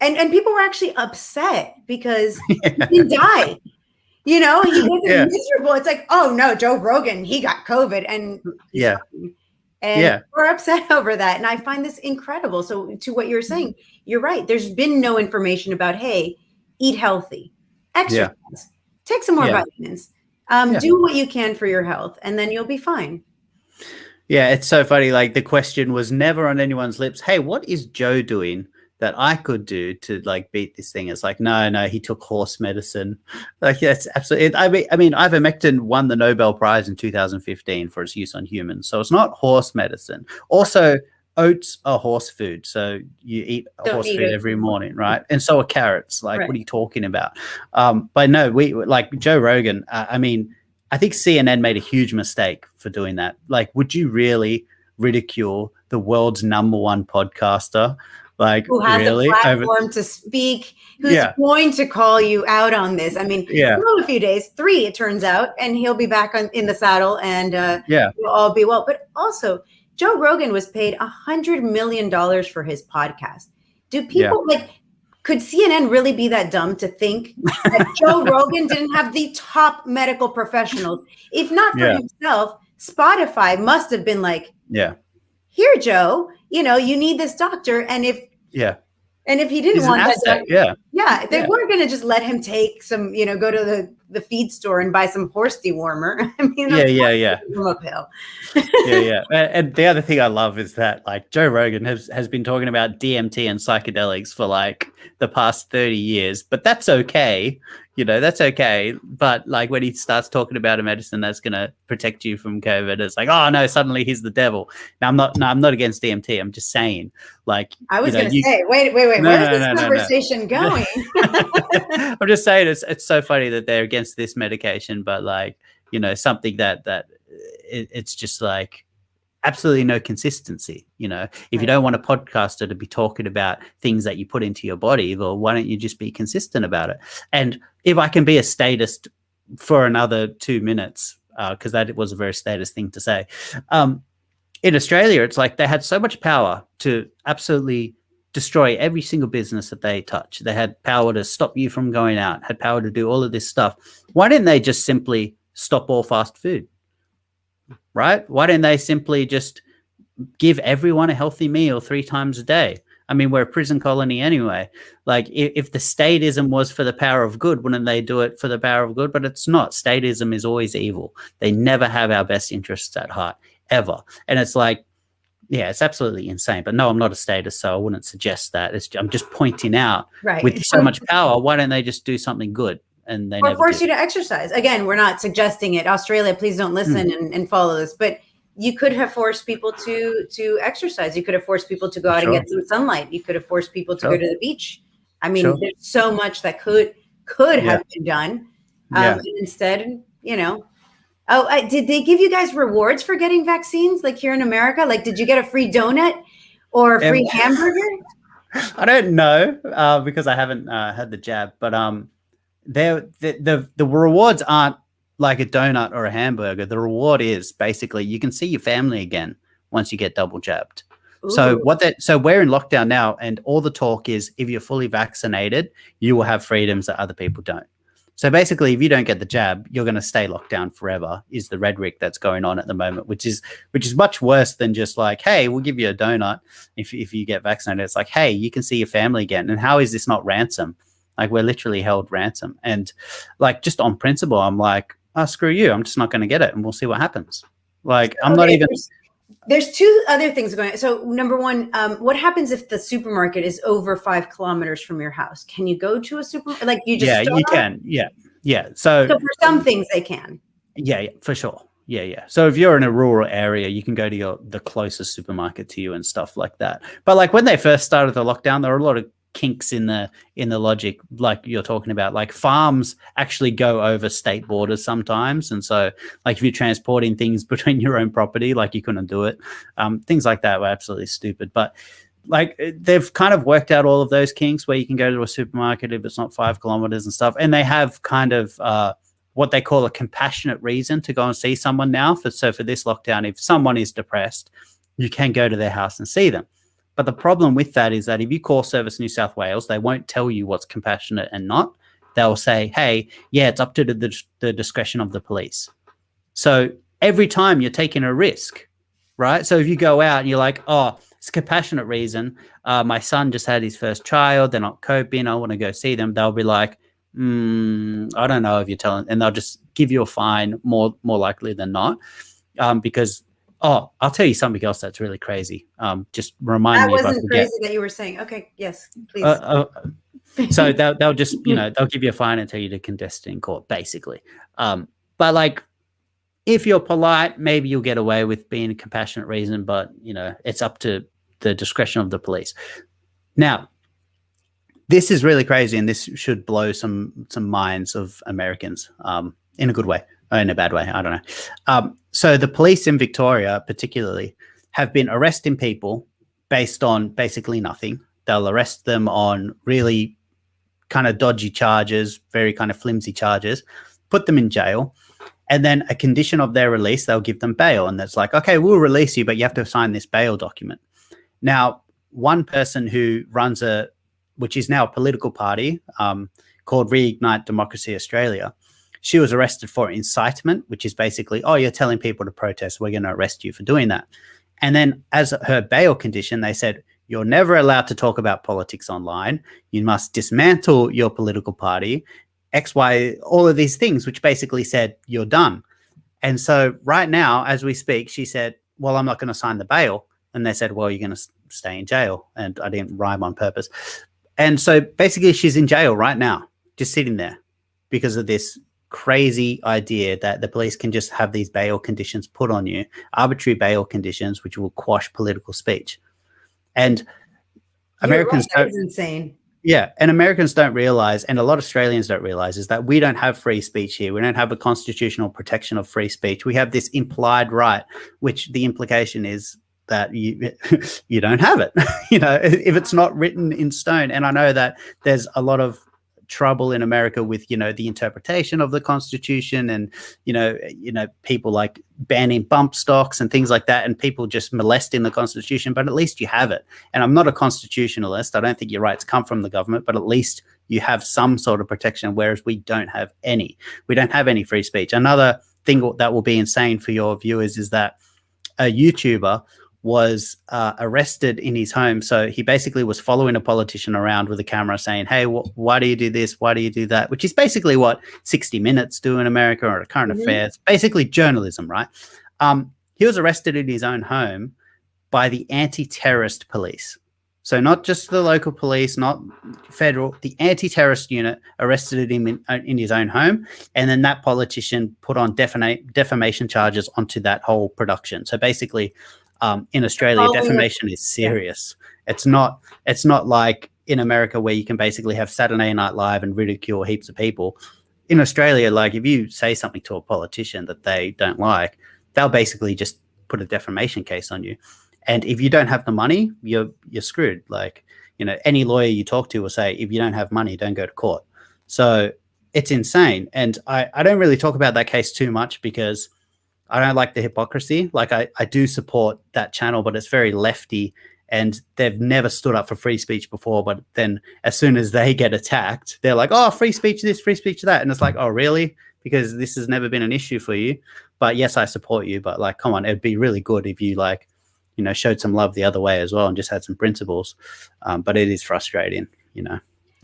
and people were actually upset because he didn't die. He wasn't miserable. It's like, oh no, Joe Rogan, he got COVID, and we're upset over that. And I find this incredible. So to what you're saying, you're right. There's been no information about, hey, eat healthy, exercise, take some more vitamins, do what you can for your health, and then you'll be fine. Yeah, it's so funny. Like the question was never on anyone's lips. Hey, what is Joe doing that I could do to like beat this thing? It's like, no, he took horse medicine. Like that's absolutely. I mean, ivermectin won the Nobel Prize in 2015 for its use on humans, so it's not horse medicine. Also, oats are horse food, so you eat horse food every morning, right? And so are carrots. Like, what are you talking about? But no, we like Joe Rogan. I mean, I think CNN made a huge mistake for doing that. Like, would you really ridicule the world's #1 podcaster? Like, who has a platform to speak, who's going to call you out on this. I mean, a few days, 3, it turns out, and he'll be back in the saddle, and we'll all be well. But also, Joe Rogan was paid $100 million for his podcast. Do people could CNN really be that dumb to think that Joe Rogan didn't have the top medical professionals? If not for himself, Spotify must have been like, here, Joe, you need this doctor. And if he didn't want that doctor, Yeah, they Yeah. weren't going to just let him take some, go to the feed store and buy some horse dewormer. I mean, Yeah, of yeah, course yeah. they give him a pill. Yeah. And the other thing I love is that like Joe Rogan has been talking about DMT and psychedelics for like the past 30 years, but that's okay. That's okay. But like when he starts talking about a medicine that's going to protect you from COVID, it's like, oh no, suddenly he's the devil. Now I'm not against DMT. I'm just saying, like, I was going to you say, wait, no, where's no, this no, no, no. conversation going? I'm just saying it's so funny that they're against this medication, but like, something that it's just like absolutely no consistency. If you don't want a podcaster to be talking about things that you put into your body, well, why don't you just be consistent about it? And if I can be a statist for another 2 minutes, because that was a very statist thing to say, in Australia, it's like they had so much power to absolutely destroy every single business that they touch. They had power to stop you from going out, had power to do all of this stuff. Why didn't they just simply stop all fast food? Right? Why didn't they simply just give everyone a healthy meal 3 times a day? I mean, we're a prison colony anyway. Like, if the statism was for the power of good, wouldn't they do it for the power of good? But it's not. Statism is always evil. They never have our best interests at heart, ever. And it's like, yeah, it's absolutely insane. But no, I'm not a statist, so I wouldn't suggest that. I'm just pointing out, Right. with so much power, why don't they just do something good? And they or never force do. you to exercise. Again, we're not suggesting it. Australia, please don't listen and follow this. But you could have forced people to exercise. You could have forced people to go out and get some sunlight. You could have forced people to go to the beach. I mean, there's so much that could have been done. And instead, did they give you guys rewards for getting vaccines? Like here in America, like did you get a free donut or a free hamburger? I don't know because I haven't had the jab, but the rewards aren't like a donut or a hamburger. The reward is basically you can see your family again once you get double jabbed. Ooh. So we're in lockdown now, and all the talk is if you're fully vaccinated, you will have freedoms that other people don't. So basically, if you don't get the jab, you're going to stay locked down forever, is the rhetoric that's going on at the moment, which is much worse than just like, hey, we'll give you a donut if you get vaccinated. It's like, hey, you can see your family again. And how is this not ransom? Like, we're literally held ransom. And like, just on principle, I'm like, oh, screw you. I'm just not going to get it, and we'll see what happens. Like, I'm not even... There's 2 other things going on. So number one, what happens if the supermarket is over 5 kilometers from your house? Can you go to a supermarket? Like you just you can. Yeah. So for some things they can. Yeah, for sure. Yeah. So if you're in a rural area, you can go to the closest supermarket to you and stuff like that. But like when they first started the lockdown, there were a lot of kinks in the logic, like you're talking about. Like farms actually go over state borders sometimes, and so like if you're transporting things between your own property, like you couldn't do it. Things like that were absolutely stupid. But like they've kind of worked out all of those kinks where you can go to a supermarket if it's not 5 kilometers and stuff, and they have kind of what they call a compassionate reason to go and see someone now. For this lockdown, if someone is depressed, you can go to their house and see them. But the problem with that is that if you call Service New South Wales, they won't tell you what's compassionate and not. They'll say, hey, yeah, it's up to the discretion of the police. So every time you're taking a risk, right? So if you go out and you're like, oh, it's a compassionate reason. My son just had his first child. They're not coping. I want to go see them. They'll be like, I don't know if you're telling, and they'll just give you a fine more likely than not, because... Oh, I'll tell you something else that's really crazy. Just remind me if I forget. That wasn't crazy that you were saying. Okay, yes, please. So they'll just, they'll give you a fine and tell you to contest it in court, basically. But like, if you're polite, maybe you'll get away with being a compassionate reason, but it's up to the discretion of the police. Now, this is really crazy, and this should blow some minds of Americans in a good way. Or in a bad way, I don't know. So the police in Victoria particularly have been arresting people based on basically nothing. They'll arrest them on really kind of dodgy charges, very kind of flimsy charges, put them in jail, and then a condition of their release, they'll give them bail. And that's like, okay, we'll release you, but you have to sign this bail document. Now, one person who runs which is now a political party called Reignite Democracy Australia, she was arrested for incitement, which is basically, oh, you're telling people to protest, we're going to arrest you for doing that. And then as her bail condition, they said, You're never allowed to talk about politics online. You must dismantle your political party, X, Y, all of these things, which basically said you're done. And so right now, as we speak, she said, well, I'm not going to sign the bail. And they said, well, you're going to stay in jail. And I didn't rhyme on purpose. And so basically she's in jail right now, just sitting there because of this crazy idea that the police can just have these bail conditions put on you, arbitrary bail conditions, which will quash political speech. And Americans that is insane. Yeah, and Americans don't realize, and a lot of Australians don't realize, is that we don't have free speech here. We don't have a constitutional protection of free speech. We have this implied right, which the implication is that you don't have it, if it's not written in stone. And I know that there's a lot of trouble in America with, the interpretation of the Constitution and, people like banning bump stocks and things like that, and people just molesting the Constitution, but at least you have it. And I'm not a constitutionalist. I don't think your rights come from the government, but at least you have some sort of protection, whereas we don't have any. We don't have any free speech. Another thing that will be insane for your viewers is that a YouTuber was arrested in his home. So he basically was following a politician around with a camera saying, hey, why do you do this? Why do you do that? Which is basically what 60 Minutes do in America, or Current Affairs, basically journalism, right? He was arrested in his own home by the anti-terrorist police. So not just the local police, not federal, the anti-terrorist unit arrested him in his own home. And then that politician put on defamation charges onto that whole production. So basically, in Australia, defamation is serious. It's not like in America where you can basically have Saturday Night Live and ridicule heaps of people. In Australia, like if you say something to a politician that they don't like, they'll basically just put a defamation case on you. And if you don't have the money, you're screwed. Like, any lawyer you talk to will say, if you don't have money, don't go to court. So it's insane. And I don't really talk about that case too much because I don't like the hypocrisy. Like I do support that channel, but it's very lefty and they've never stood up for free speech before. But then as soon as they get attacked, they're like, oh, free speech this, free speech that. And it's like, oh, really? Because this has never been an issue for you. But yes, I support you. But like, come on, it'd be really good if you showed some love the other way as well and just had some principles. But it is frustrating,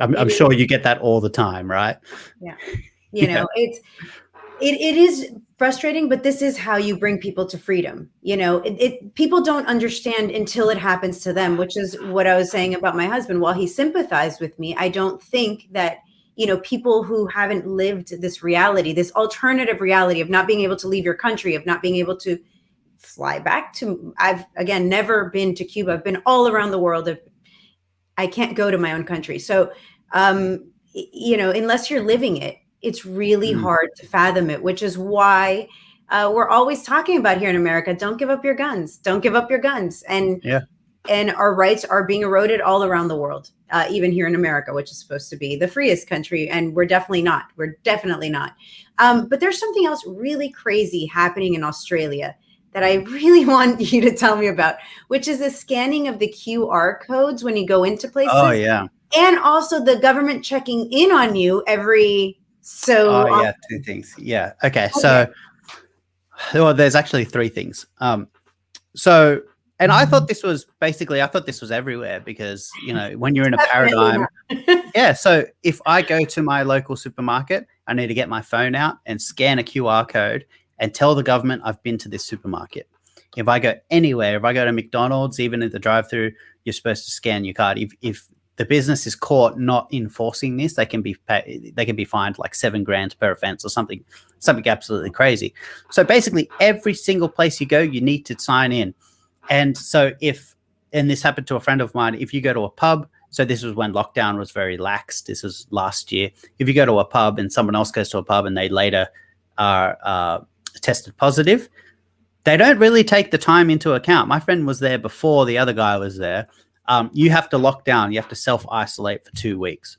I'm sure you get that all the time, right? Yeah. It is frustrating, but this is how you bring people to freedom. People don't understand until it happens to them, which is what I was saying about my husband. While he sympathized with me, I don't think that, people who haven't lived this reality, this alternative reality of not being able to leave your country, of not being able to fly back to, I've, again, never been to Cuba. I've been all around the world. I can't go to my own country. So, unless you're living it, it's really hard to fathom it, which is why we're always talking about here in America, don't give up your guns, don't give up your guns. And our rights are being eroded all around the world, even here in America, which is supposed to be the freest country. And we're definitely not. But there's something else really crazy happening in Australia that I really want you to tell me about, which is the scanning of the QR codes when you go into places. Oh, yeah. And also the government checking in on you every two things. Yeah. Okay. So, well, there's actually three things. And I thought this was everywhere because, when you're in a paradigm. Yeah. So if I go to my local supermarket, I need to get my phone out and scan a QR code and tell the government I've been to this supermarket. If I go anywhere, if I go to McDonald's, even at the drive-through, you're supposed to scan your card. If the business is caught not enforcing this, they can be fined like $7,000 per offense or something absolutely crazy. So basically, every single place you go, you need to sign in. And so and this happened to a friend of mine, if you go to a pub, so this was when lockdown was very lax. This was last year. If you go to a pub and someone else goes to a pub and they later are tested positive, they don't really take the time into account. My friend was there before the other guy was there. You have to lock down. You have to self-isolate for 2 weeks.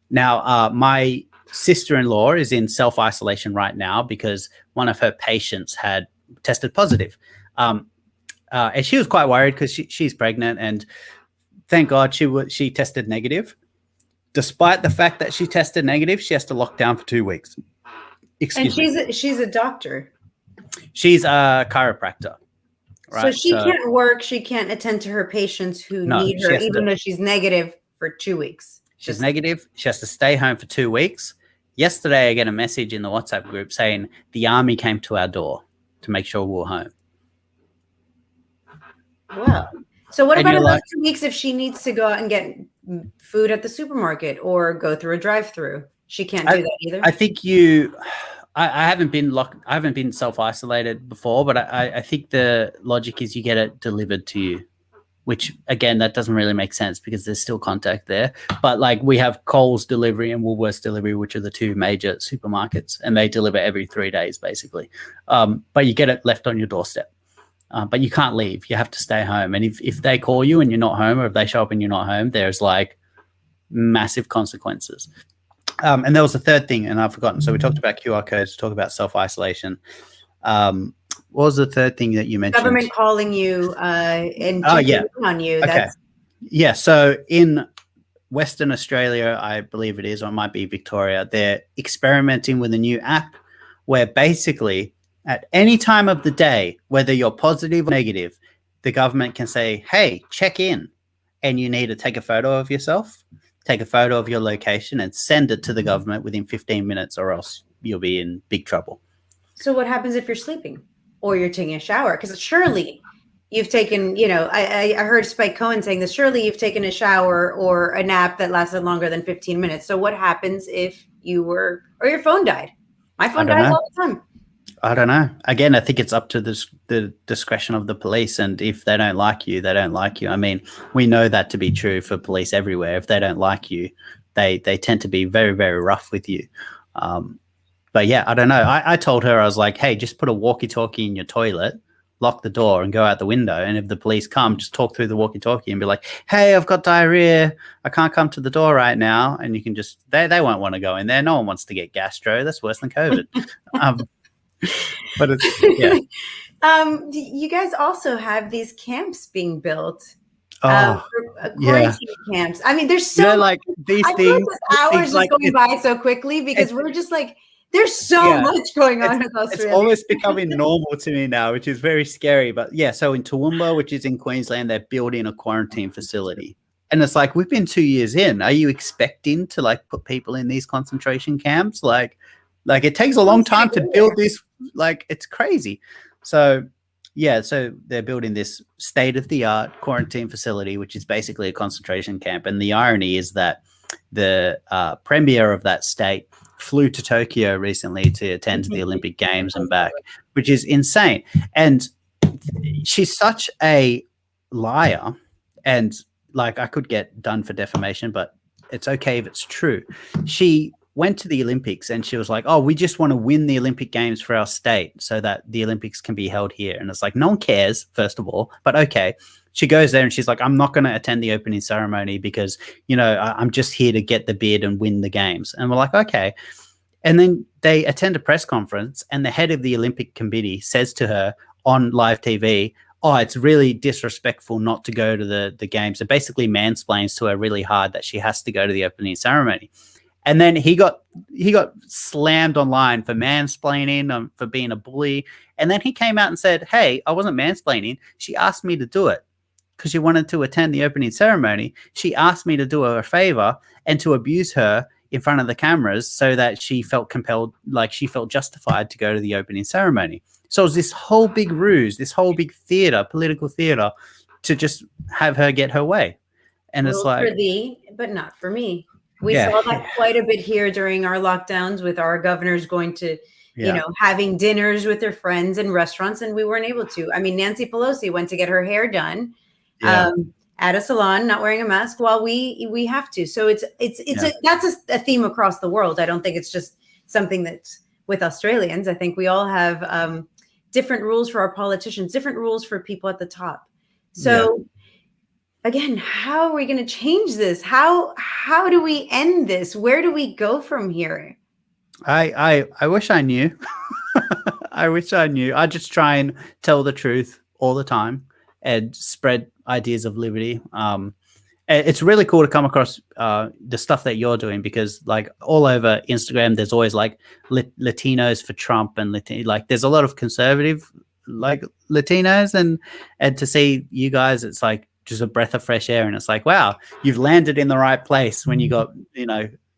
Now, my sister-in-law is in self-isolation right now because one of her patients had tested positive. And she was quite worried because she's pregnant, and thank God she tested negative. Despite the fact that she tested negative, she has to lock down for 2 weeks. Excuse me. She's a doctor. She's a chiropractor. So right? she So can't work. She can't attend to her patients who no, need she her, has even to. though she's negative for 2 weeks. She's negative. She has to stay home for 2 weeks. Yesterday, I get a message in the WhatsApp group saying the army came to our door to make sure we were home. Well, so what And about you're in those like, 2 weeks if she needs to go out and get food at the supermarket or go through a drive-through? She can't do that either. I think I haven't been locked. I haven't been self-isolated before, but I think the logic is you get it delivered to you, which again, that doesn't really make sense because there's still contact there. But like we have Coles delivery and Woolworths delivery, which are the two major supermarkets, and they deliver every 3 days basically. But you get it left on your doorstep. But you can't leave. You have to stay home. And if they call you and you're not home, or if they show up and you're not home, there's like massive consequences. And there was a third thing, and I've forgotten. So we talked about QR codes, talk about self-isolation. What was the third thing that you mentioned? Government calling you and checking on you. Okay. Yeah. So in Western Australia, I believe it is, or it might be Victoria, they're experimenting with a new app where basically at any time of the day, whether you're positive or negative, the government can say, hey, check in. And you need to take a photo of yourself, take a photo of your location and send it to the government within 15 minutes or else you'll be in big trouble. So what happens if you're sleeping or you're taking a shower? Because surely you've taken, I heard Spike Cohen saying this, surely you've taken a shower or a nap that lasted longer than 15 minutes. So what happens if or your phone died? My phone dies all the time. I don't know. Again, I think it's up to the discretion of the police. And if they don't like you, they don't like you. I mean, we know that to be true for police everywhere. If they don't like you, they tend to be very, very rough with you. But yeah, I don't know. I told her, I was like, hey, just put a walkie-talkie in your toilet, lock the door and go out the window. And if the police come, just talk through the walkie-talkie and be like, hey, I've got diarrhea. I can't come to the door right now. And you can just, they won't want to go in there. No one wants to get gastro. That's worse than COVID. But it's, yeah. You guys also have these camps being built. Quarantine camps. I mean, there's so like these things. Hours is going by so quickly because we're just like, there's so much going on in Australia. It's almost becoming normal to me now, which is very scary. But yeah, so in Toowoomba, which is in Queensland, they're building a quarantine facility. And it's like, we've been 2 years in. Are you expecting to like put people in these concentration camps? Like it takes a long time to build this. Like, it's crazy. So yeah, so they're building this state-of-the-art quarantine facility, which is basically a concentration camp. And the irony is that the premier of that state flew to Tokyo recently to attend the Olympic Games and back, which is insane. And she's such a liar. And like, I could get done for defamation, but it's okay if it's true. She went to the Olympics and she was like, oh, we just want to win the Olympic Games for our state so that the Olympics can be held here. And it's like, no one cares, first of all, but okay. She goes there and she's like, I'm not going to attend the opening ceremony because, I'm just here to get the bid and win the games. And we're like, okay. And then they attend a press conference and the head of the Olympic committee says to her on live TV, oh, it's really disrespectful not to go to the games. It basically mansplains to her really hard that she has to go to the opening ceremony. And then he got slammed online for mansplaining, for being a bully. And then he came out and said, hey, I wasn't mansplaining. She asked me to do it because she wanted to attend the opening ceremony. She asked me to do her a favor and to abuse her in front of the cameras so that she felt compelled, like she felt justified to go to the opening ceremony. So it was this whole big ruse, this whole big theater, political theater, to just have her get her way. And it's like, for thee, but not for me. We saw that quite a bit here during our lockdowns with our governors going to, having dinners with their friends in restaurants, and we weren't able to. I mean, Nancy Pelosi went to get her hair done at a salon, not wearing a mask, while we have to. So that's a theme across the world. I don't think it's just something that's with Australians. I think we all have different rules for our politicians, different rules for people at the top. So. Again, how are we going to change this? How do we end this? Where do we go from here? I wish I knew. I wish I knew. I just try and tell the truth all the time and spread ideas of liberty. It's really cool to come across the stuff that you're doing because, like, all over Instagram, there's always like Latinos for Trump and like there's a lot of conservative like Latinos, and to see you guys, it's like just a breath of fresh air, and it's like, wow, you've landed in the right place when you got,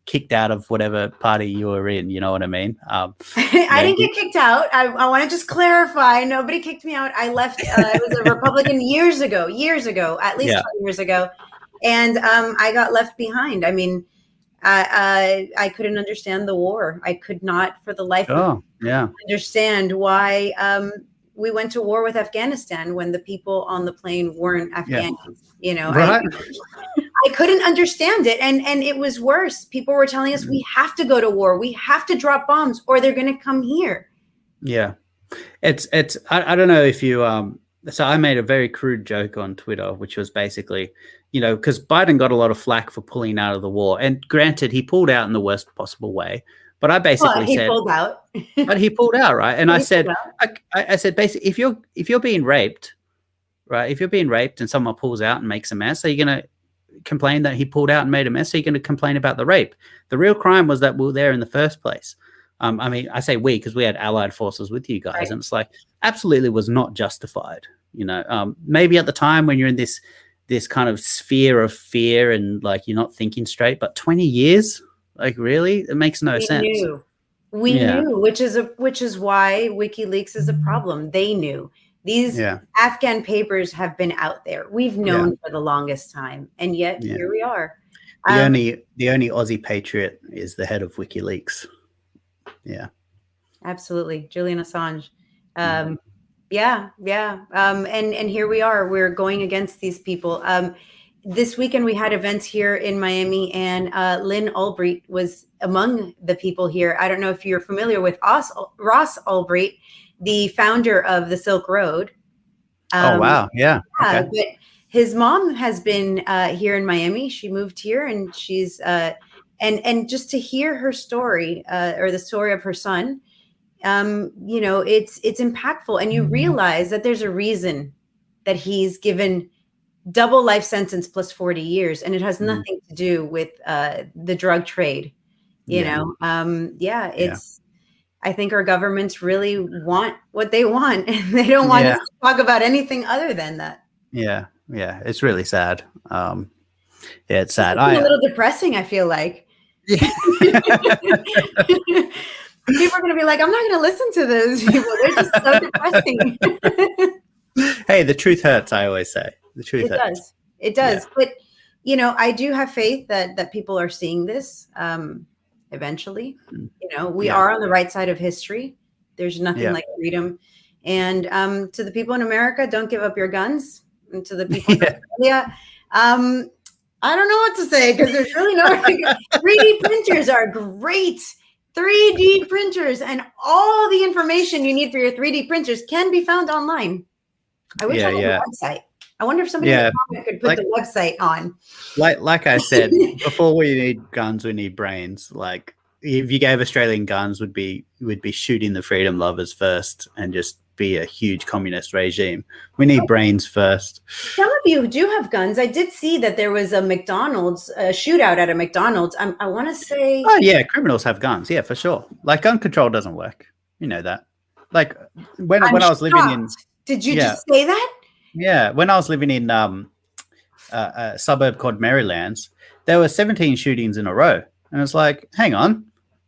kicked out of whatever party you were in. You know what I mean? I didn't get kicked out. I want to just clarify. Nobody kicked me out. I left. I was a Republican years ago, at least 20 years ago. And I got left behind. I mean, I couldn't understand the war. I could not for the life of me understand why we went to war with Afghanistan when the people on the plane weren't Afghans. Right. I couldn't understand it. And it was worse. People were telling us we have to go to war. We have to drop bombs or they're going to come here. Yeah. I don't know if you, so I made a very crude joke on Twitter, which was basically, because Biden got a lot of flack for pulling out of the war. And granted, he pulled out in the worst possible way. But I basically said, pulled out. But he pulled out, right? And I said, basically, if you're being raped, right? If you're being raped and someone pulls out and makes a mess, are you going to complain that he pulled out and made a mess? Are you going to complain about the rape? The real crime was that we were there in the first place. I mean, I say we because we had allied forces with you guys, right. And it's like absolutely was not justified. Maybe at the time when you're in this kind of sphere of fear and like you're not thinking straight, but 20 years, like really, it makes no sense. We knew, which is why WikiLeaks is a problem. They knew. These Afghan papers have been out there. We've known for the longest time, and yet here we are. The only Aussie patriot is the head of WikiLeaks. Yeah, absolutely, Julian Assange. And here we are. We're going against these people. This weekend we had events here in Miami, and Lynn Albright was among the people here. I don't know if you're familiar with Ross Albright, the founder of the Silk Road. Oh, wow. Yeah. Okay. But his mom has been here in Miami. She moved here, and she's and just to hear her story or the story of her son, it's impactful. And you realize that there's a reason that he's given double life sentence plus 40 years. And it has nothing to do with the drug trade. I think our governments really want what they want, and they don't want us to talk about anything other than that. Yeah. Yeah. It's really sad. It's sad. It's a little depressing, I feel like. People are going to be like, I'm not going to listen to those people. They're just so depressing. Hey, the truth hurts, I always say. The truth hurts. It does. Yeah. But, I do have faith that people are seeing this eventually. We are on the right side of history. There's nothing like freedom. And to the people in America, don't give up your guns. And to the people in Australia, I don't know what to say because there's really no 3D printers are great. 3D printers and all the information you need for your 3D printers can be found online. I wish I had a website. I wonder if somebody could put the website on. Like I said, before we need guns, we need brains. Like if you gave Australian guns, would be shooting the freedom lovers first and just be a huge communist regime. We need brains first. Some of you do have guns. I did see that there was a shootout at a McDonald's. I want to say. Oh yeah, criminals have guns. Yeah, for sure. Like gun control doesn't work. You know that. Like when I was living in. Did you just say that? Yeah, when I was living in a suburb called Marylands, there were 17 shootings in a row, and it's like, hang on,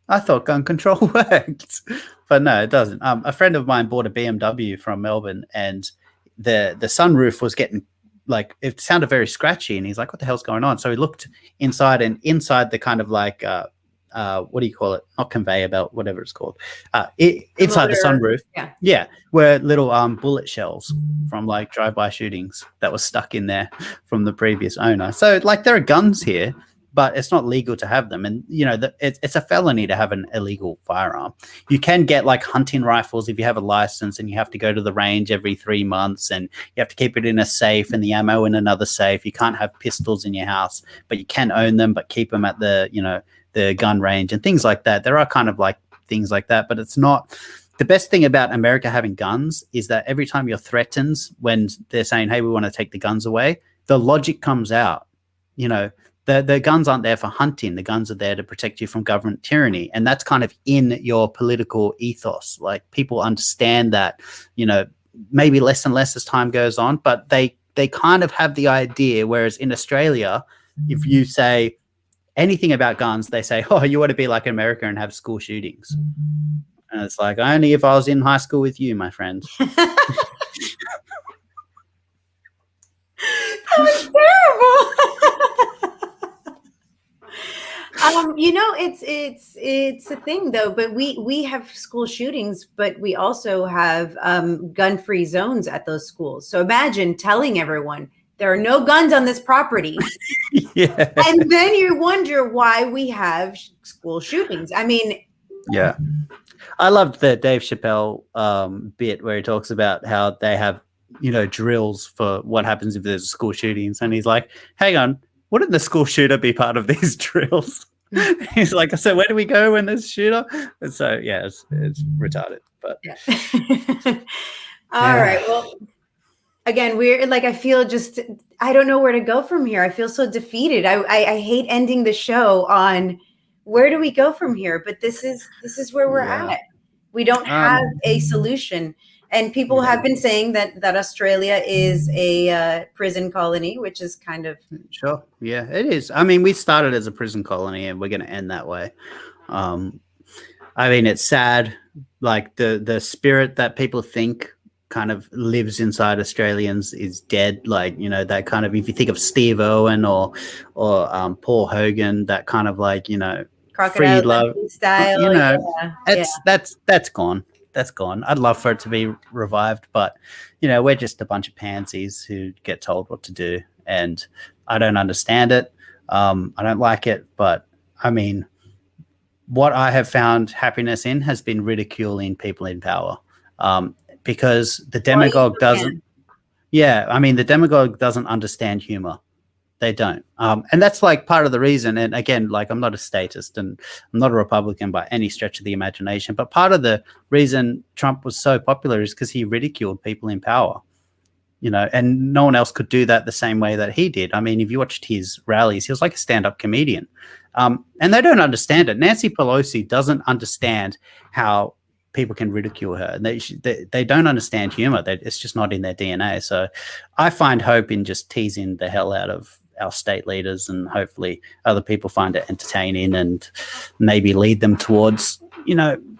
I thought gun control worked, but no, it doesn't. A friend of mine bought a BMW from Melbourne, and the sunroof was getting like it sounded very scratchy, and he's like, "What the hell's going on?" So he looked inside, and inside the kind of like what do you call it? Not conveyor belt, whatever it's called. Inside the sunroof, were little bullet shells from like drive-by shootings that were stuck in there from the previous owner. So like there are guns here, but it's not legal to have them. And it's a felony to have an illegal firearm. You can get like hunting rifles if you have a license, and you have to go to the range every 3 months, and you have to keep it in a safe and the ammo in another safe. You can't have pistols in your house, but you can own them, but keep them at the gun range and things like that. There are kind of like things like that, but it's not. The best thing about America having guns is that every time you're threatened, when they're saying, hey, we want to take the guns away, the logic comes out. The guns aren't there for hunting. The guns are there to protect you from government tyranny. And that's kind of in your political ethos. Like people understand that, maybe less and less as time goes on, but they kind of have the idea, whereas in Australia, if you say anything about guns, they say, oh, you want to be like America and have school shootings. And it's like, only if I was in high school with you, my friend. That was terrible. You know, it's a thing though, but we have school shootings, but we also have gun-free zones at those schools. So imagine telling everyone there are no guns on this property. Yeah. And then you wonder why we have school shootings. I mean, yeah. I loved the Dave Chappelle bit where he talks about how they have, drills for what happens if there's school shootings. And he's like, hang on, wouldn't the school shooter be part of these drills? He's like, so where do we go when there's a shooter? And so, yeah, it's retarded. But yeah. All right. Well, again, we're like, I feel I don't know where to go from here. I feel so defeated. I hate ending the show on where do we go from here? But this is where we're at. We don't have a solution. And people have been saying that Australia is a prison colony, which is kind of... Sure. Yeah, it is. I mean, we started as a prison colony and we're going to end that way. I mean, it's sad. Like the spirit that people think kind of lives inside Australians is dead. Like, that kind of, if you think of Steve Irwin or Paul Hogan, that kind of like, free love style. That's gone. That's gone. I'd love for it to be revived, but we're just a bunch of pansies who get told what to do, and I don't understand it. I don't like it, but I mean, what I have found happiness in has been ridiculing people in power, because the demagogue doesn't. Yeah, I mean, the demagogue doesn't understand humor. They don't. And that's like part of the reason. And again, like, I'm not a statist and I'm not a Republican by any stretch of the imagination, but part of the reason Trump was so popular is because he ridiculed people in power, and no one else could do that the same way that he did. I mean, if you watched his rallies, he was like a stand-up comedian. And they don't understand it. Nancy Pelosi doesn't understand how people can ridicule her, and they don't understand humor. It's just not in their DNA. So I find hope in just teasing the hell out of our state leaders, and hopefully other people find it entertaining and maybe lead them towards,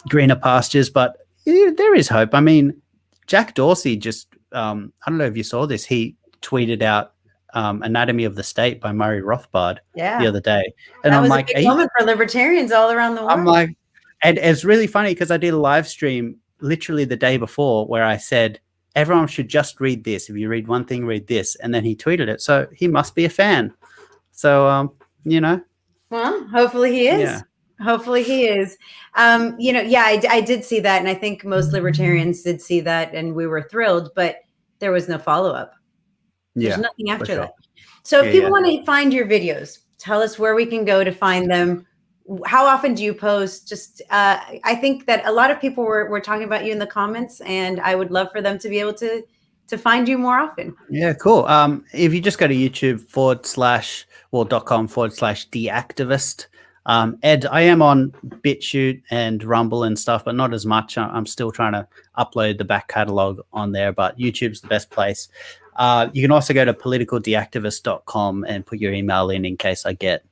greener pastures. But there is hope. I mean, Jack Dorsey just, I don't know if you saw this, he tweeted out Anatomy of the State by Murray Rothbard the other day. And I'm like, a big moment for libertarians all around the world. I'm like, and it's really funny because I did a live stream literally the day before where I said, everyone should just read this. If you read one thing, read this. And then he tweeted it. So he must be a fan. So, Well, hopefully he is. Yeah. Hopefully he is. I did see that. And I think most libertarians did see that. And we were thrilled. But there was no follow-up. There's nothing after that. So if people want to find your videos, tell us where we can go to find them. How often do you post? Just, I think that a lot of people were talking about you in the comments, and I would love for them to be able to find you more often. Yeah, cool. If you just go to YouTube .com/deactivist. Ed, I am on BitChute and Rumble and stuff, but not as much. I'm still trying to upload the back catalog on there, but YouTube's the best place. You can also go to politicaldeactivist.com and put your email in case I get,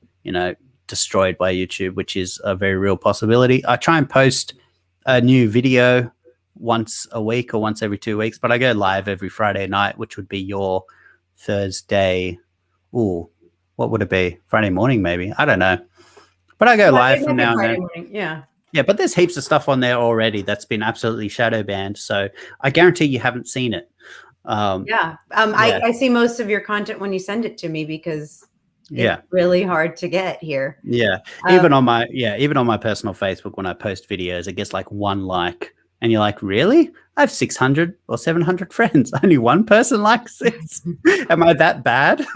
destroyed by YouTube, which is a very real possibility. I try and post a new video once a week or once every 2 weeks, but I go live every Friday night, which would be your Thursday. Ooh, what would it be? Friday morning, maybe. I don't know. But I go live from now and then. Yeah. Yeah, but there's heaps of stuff on there already that's been absolutely shadow banned. So I guarantee you haven't seen it. I see most of your content when you send it to me because it's really hard to get here. Yeah. Even on my personal Facebook, when I post videos, it gets like one like, and you're like, really? I have 600 or 700 friends. Only one person likes this. Am I that bad?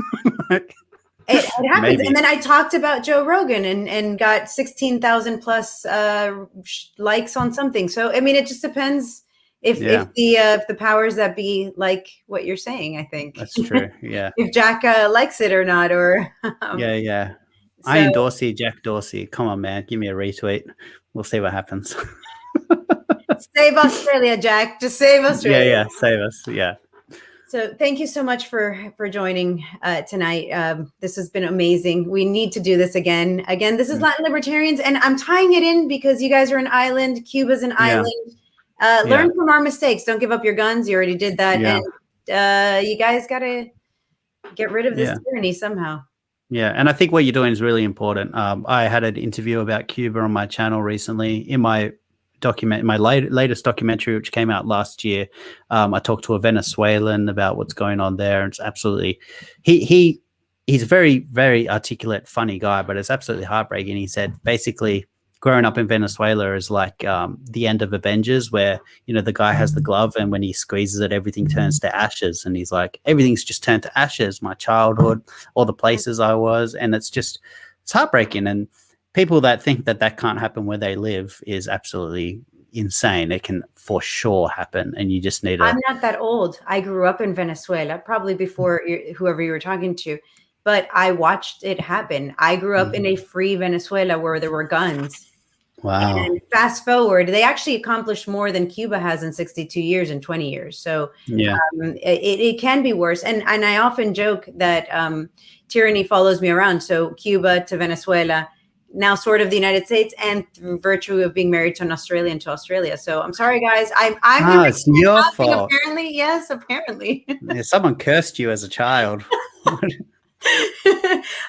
It happens. Maybe. And then I talked about Joe Rogan and got 16,000 plus likes on something. So, I mean, it just depends if the powers that be like what you're saying, I think. That's true. Yeah. If Jack likes it or not, or. So, I endorse you, Jack Dorsey. Come on, man. Give me a retweet. We'll see what happens. Save Australia, Jack. Just save Australia. Yeah, save us. Yeah. So thank you so much for joining tonight. This has been amazing. We need to do this again. This is Latin Libertarians, and I'm tying it in because you guys are an island. Cuba's an island. Learn from our mistakes. Don't give up your guns. You already did that. And you guys got to get rid of this tyranny somehow. Yeah, and I think what you're doing is really important. I had an interview about Cuba on my channel recently. In my latest documentary, which came out last year, I talked to a Venezuelan about what's going on there. It's absolutely he's a very, very articulate, funny guy, but it's absolutely heartbreaking. He said basically growing up in Venezuela is like the end of Avengers, where, you know, the guy has the glove and when he squeezes it, everything turns to ashes. And he's like, everything's just turned to ashes. My childhood, all the places I was. And it's heartbreaking. And people that think that can't happen where they live is absolutely insane. It can for sure happen. And you just need I'm not that old. I grew up in Venezuela, probably before whoever you were talking to, but I watched it happen. I grew up in a free Venezuela where there were guns. Wow. And fast forward, they actually accomplished more than Cuba has in 62 years and 20 years. So it can be worse. And I often joke that tyranny follows me around. So Cuba to Venezuela, now sort of the United States, and through virtue of being married to an Australian to Australia. So I'm sorry, guys. It's your fault. Apparently, yes, apparently. Someone cursed you as a child.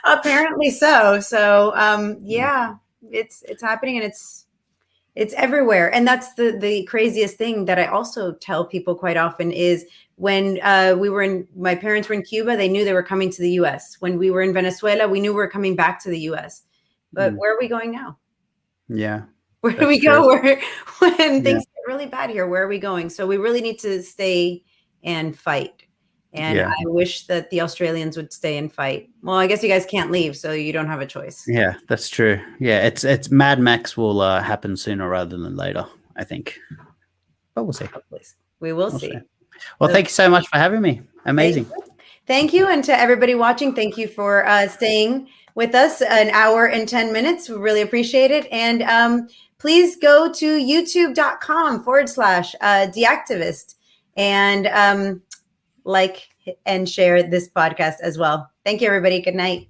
Apparently so. So it's happening, and it's everywhere. And that's the craziest thing that I also tell people quite often is when my parents were in Cuba, they knew they were coming to the US. When we were in Venezuela, we knew we were coming back to the US. But where are we going now? Yeah. Where do we go when things get really bad here? Where are we going? So we really need to stay and fight. And I wish that the Australians would stay and fight. Well, I guess you guys can't leave, so you don't have a choice. Yeah, that's true. Yeah, it's Mad Max will happen sooner rather than later, I think. But we'll see. We will see. Well, thank you so much for having me. Amazing. Thank you. And to everybody watching, thank you for staying with us an hour and 10 minutes. We really appreciate it. And please go to youtube.com/deactivist and like and share this podcast as well. Thank you, everybody. Good night.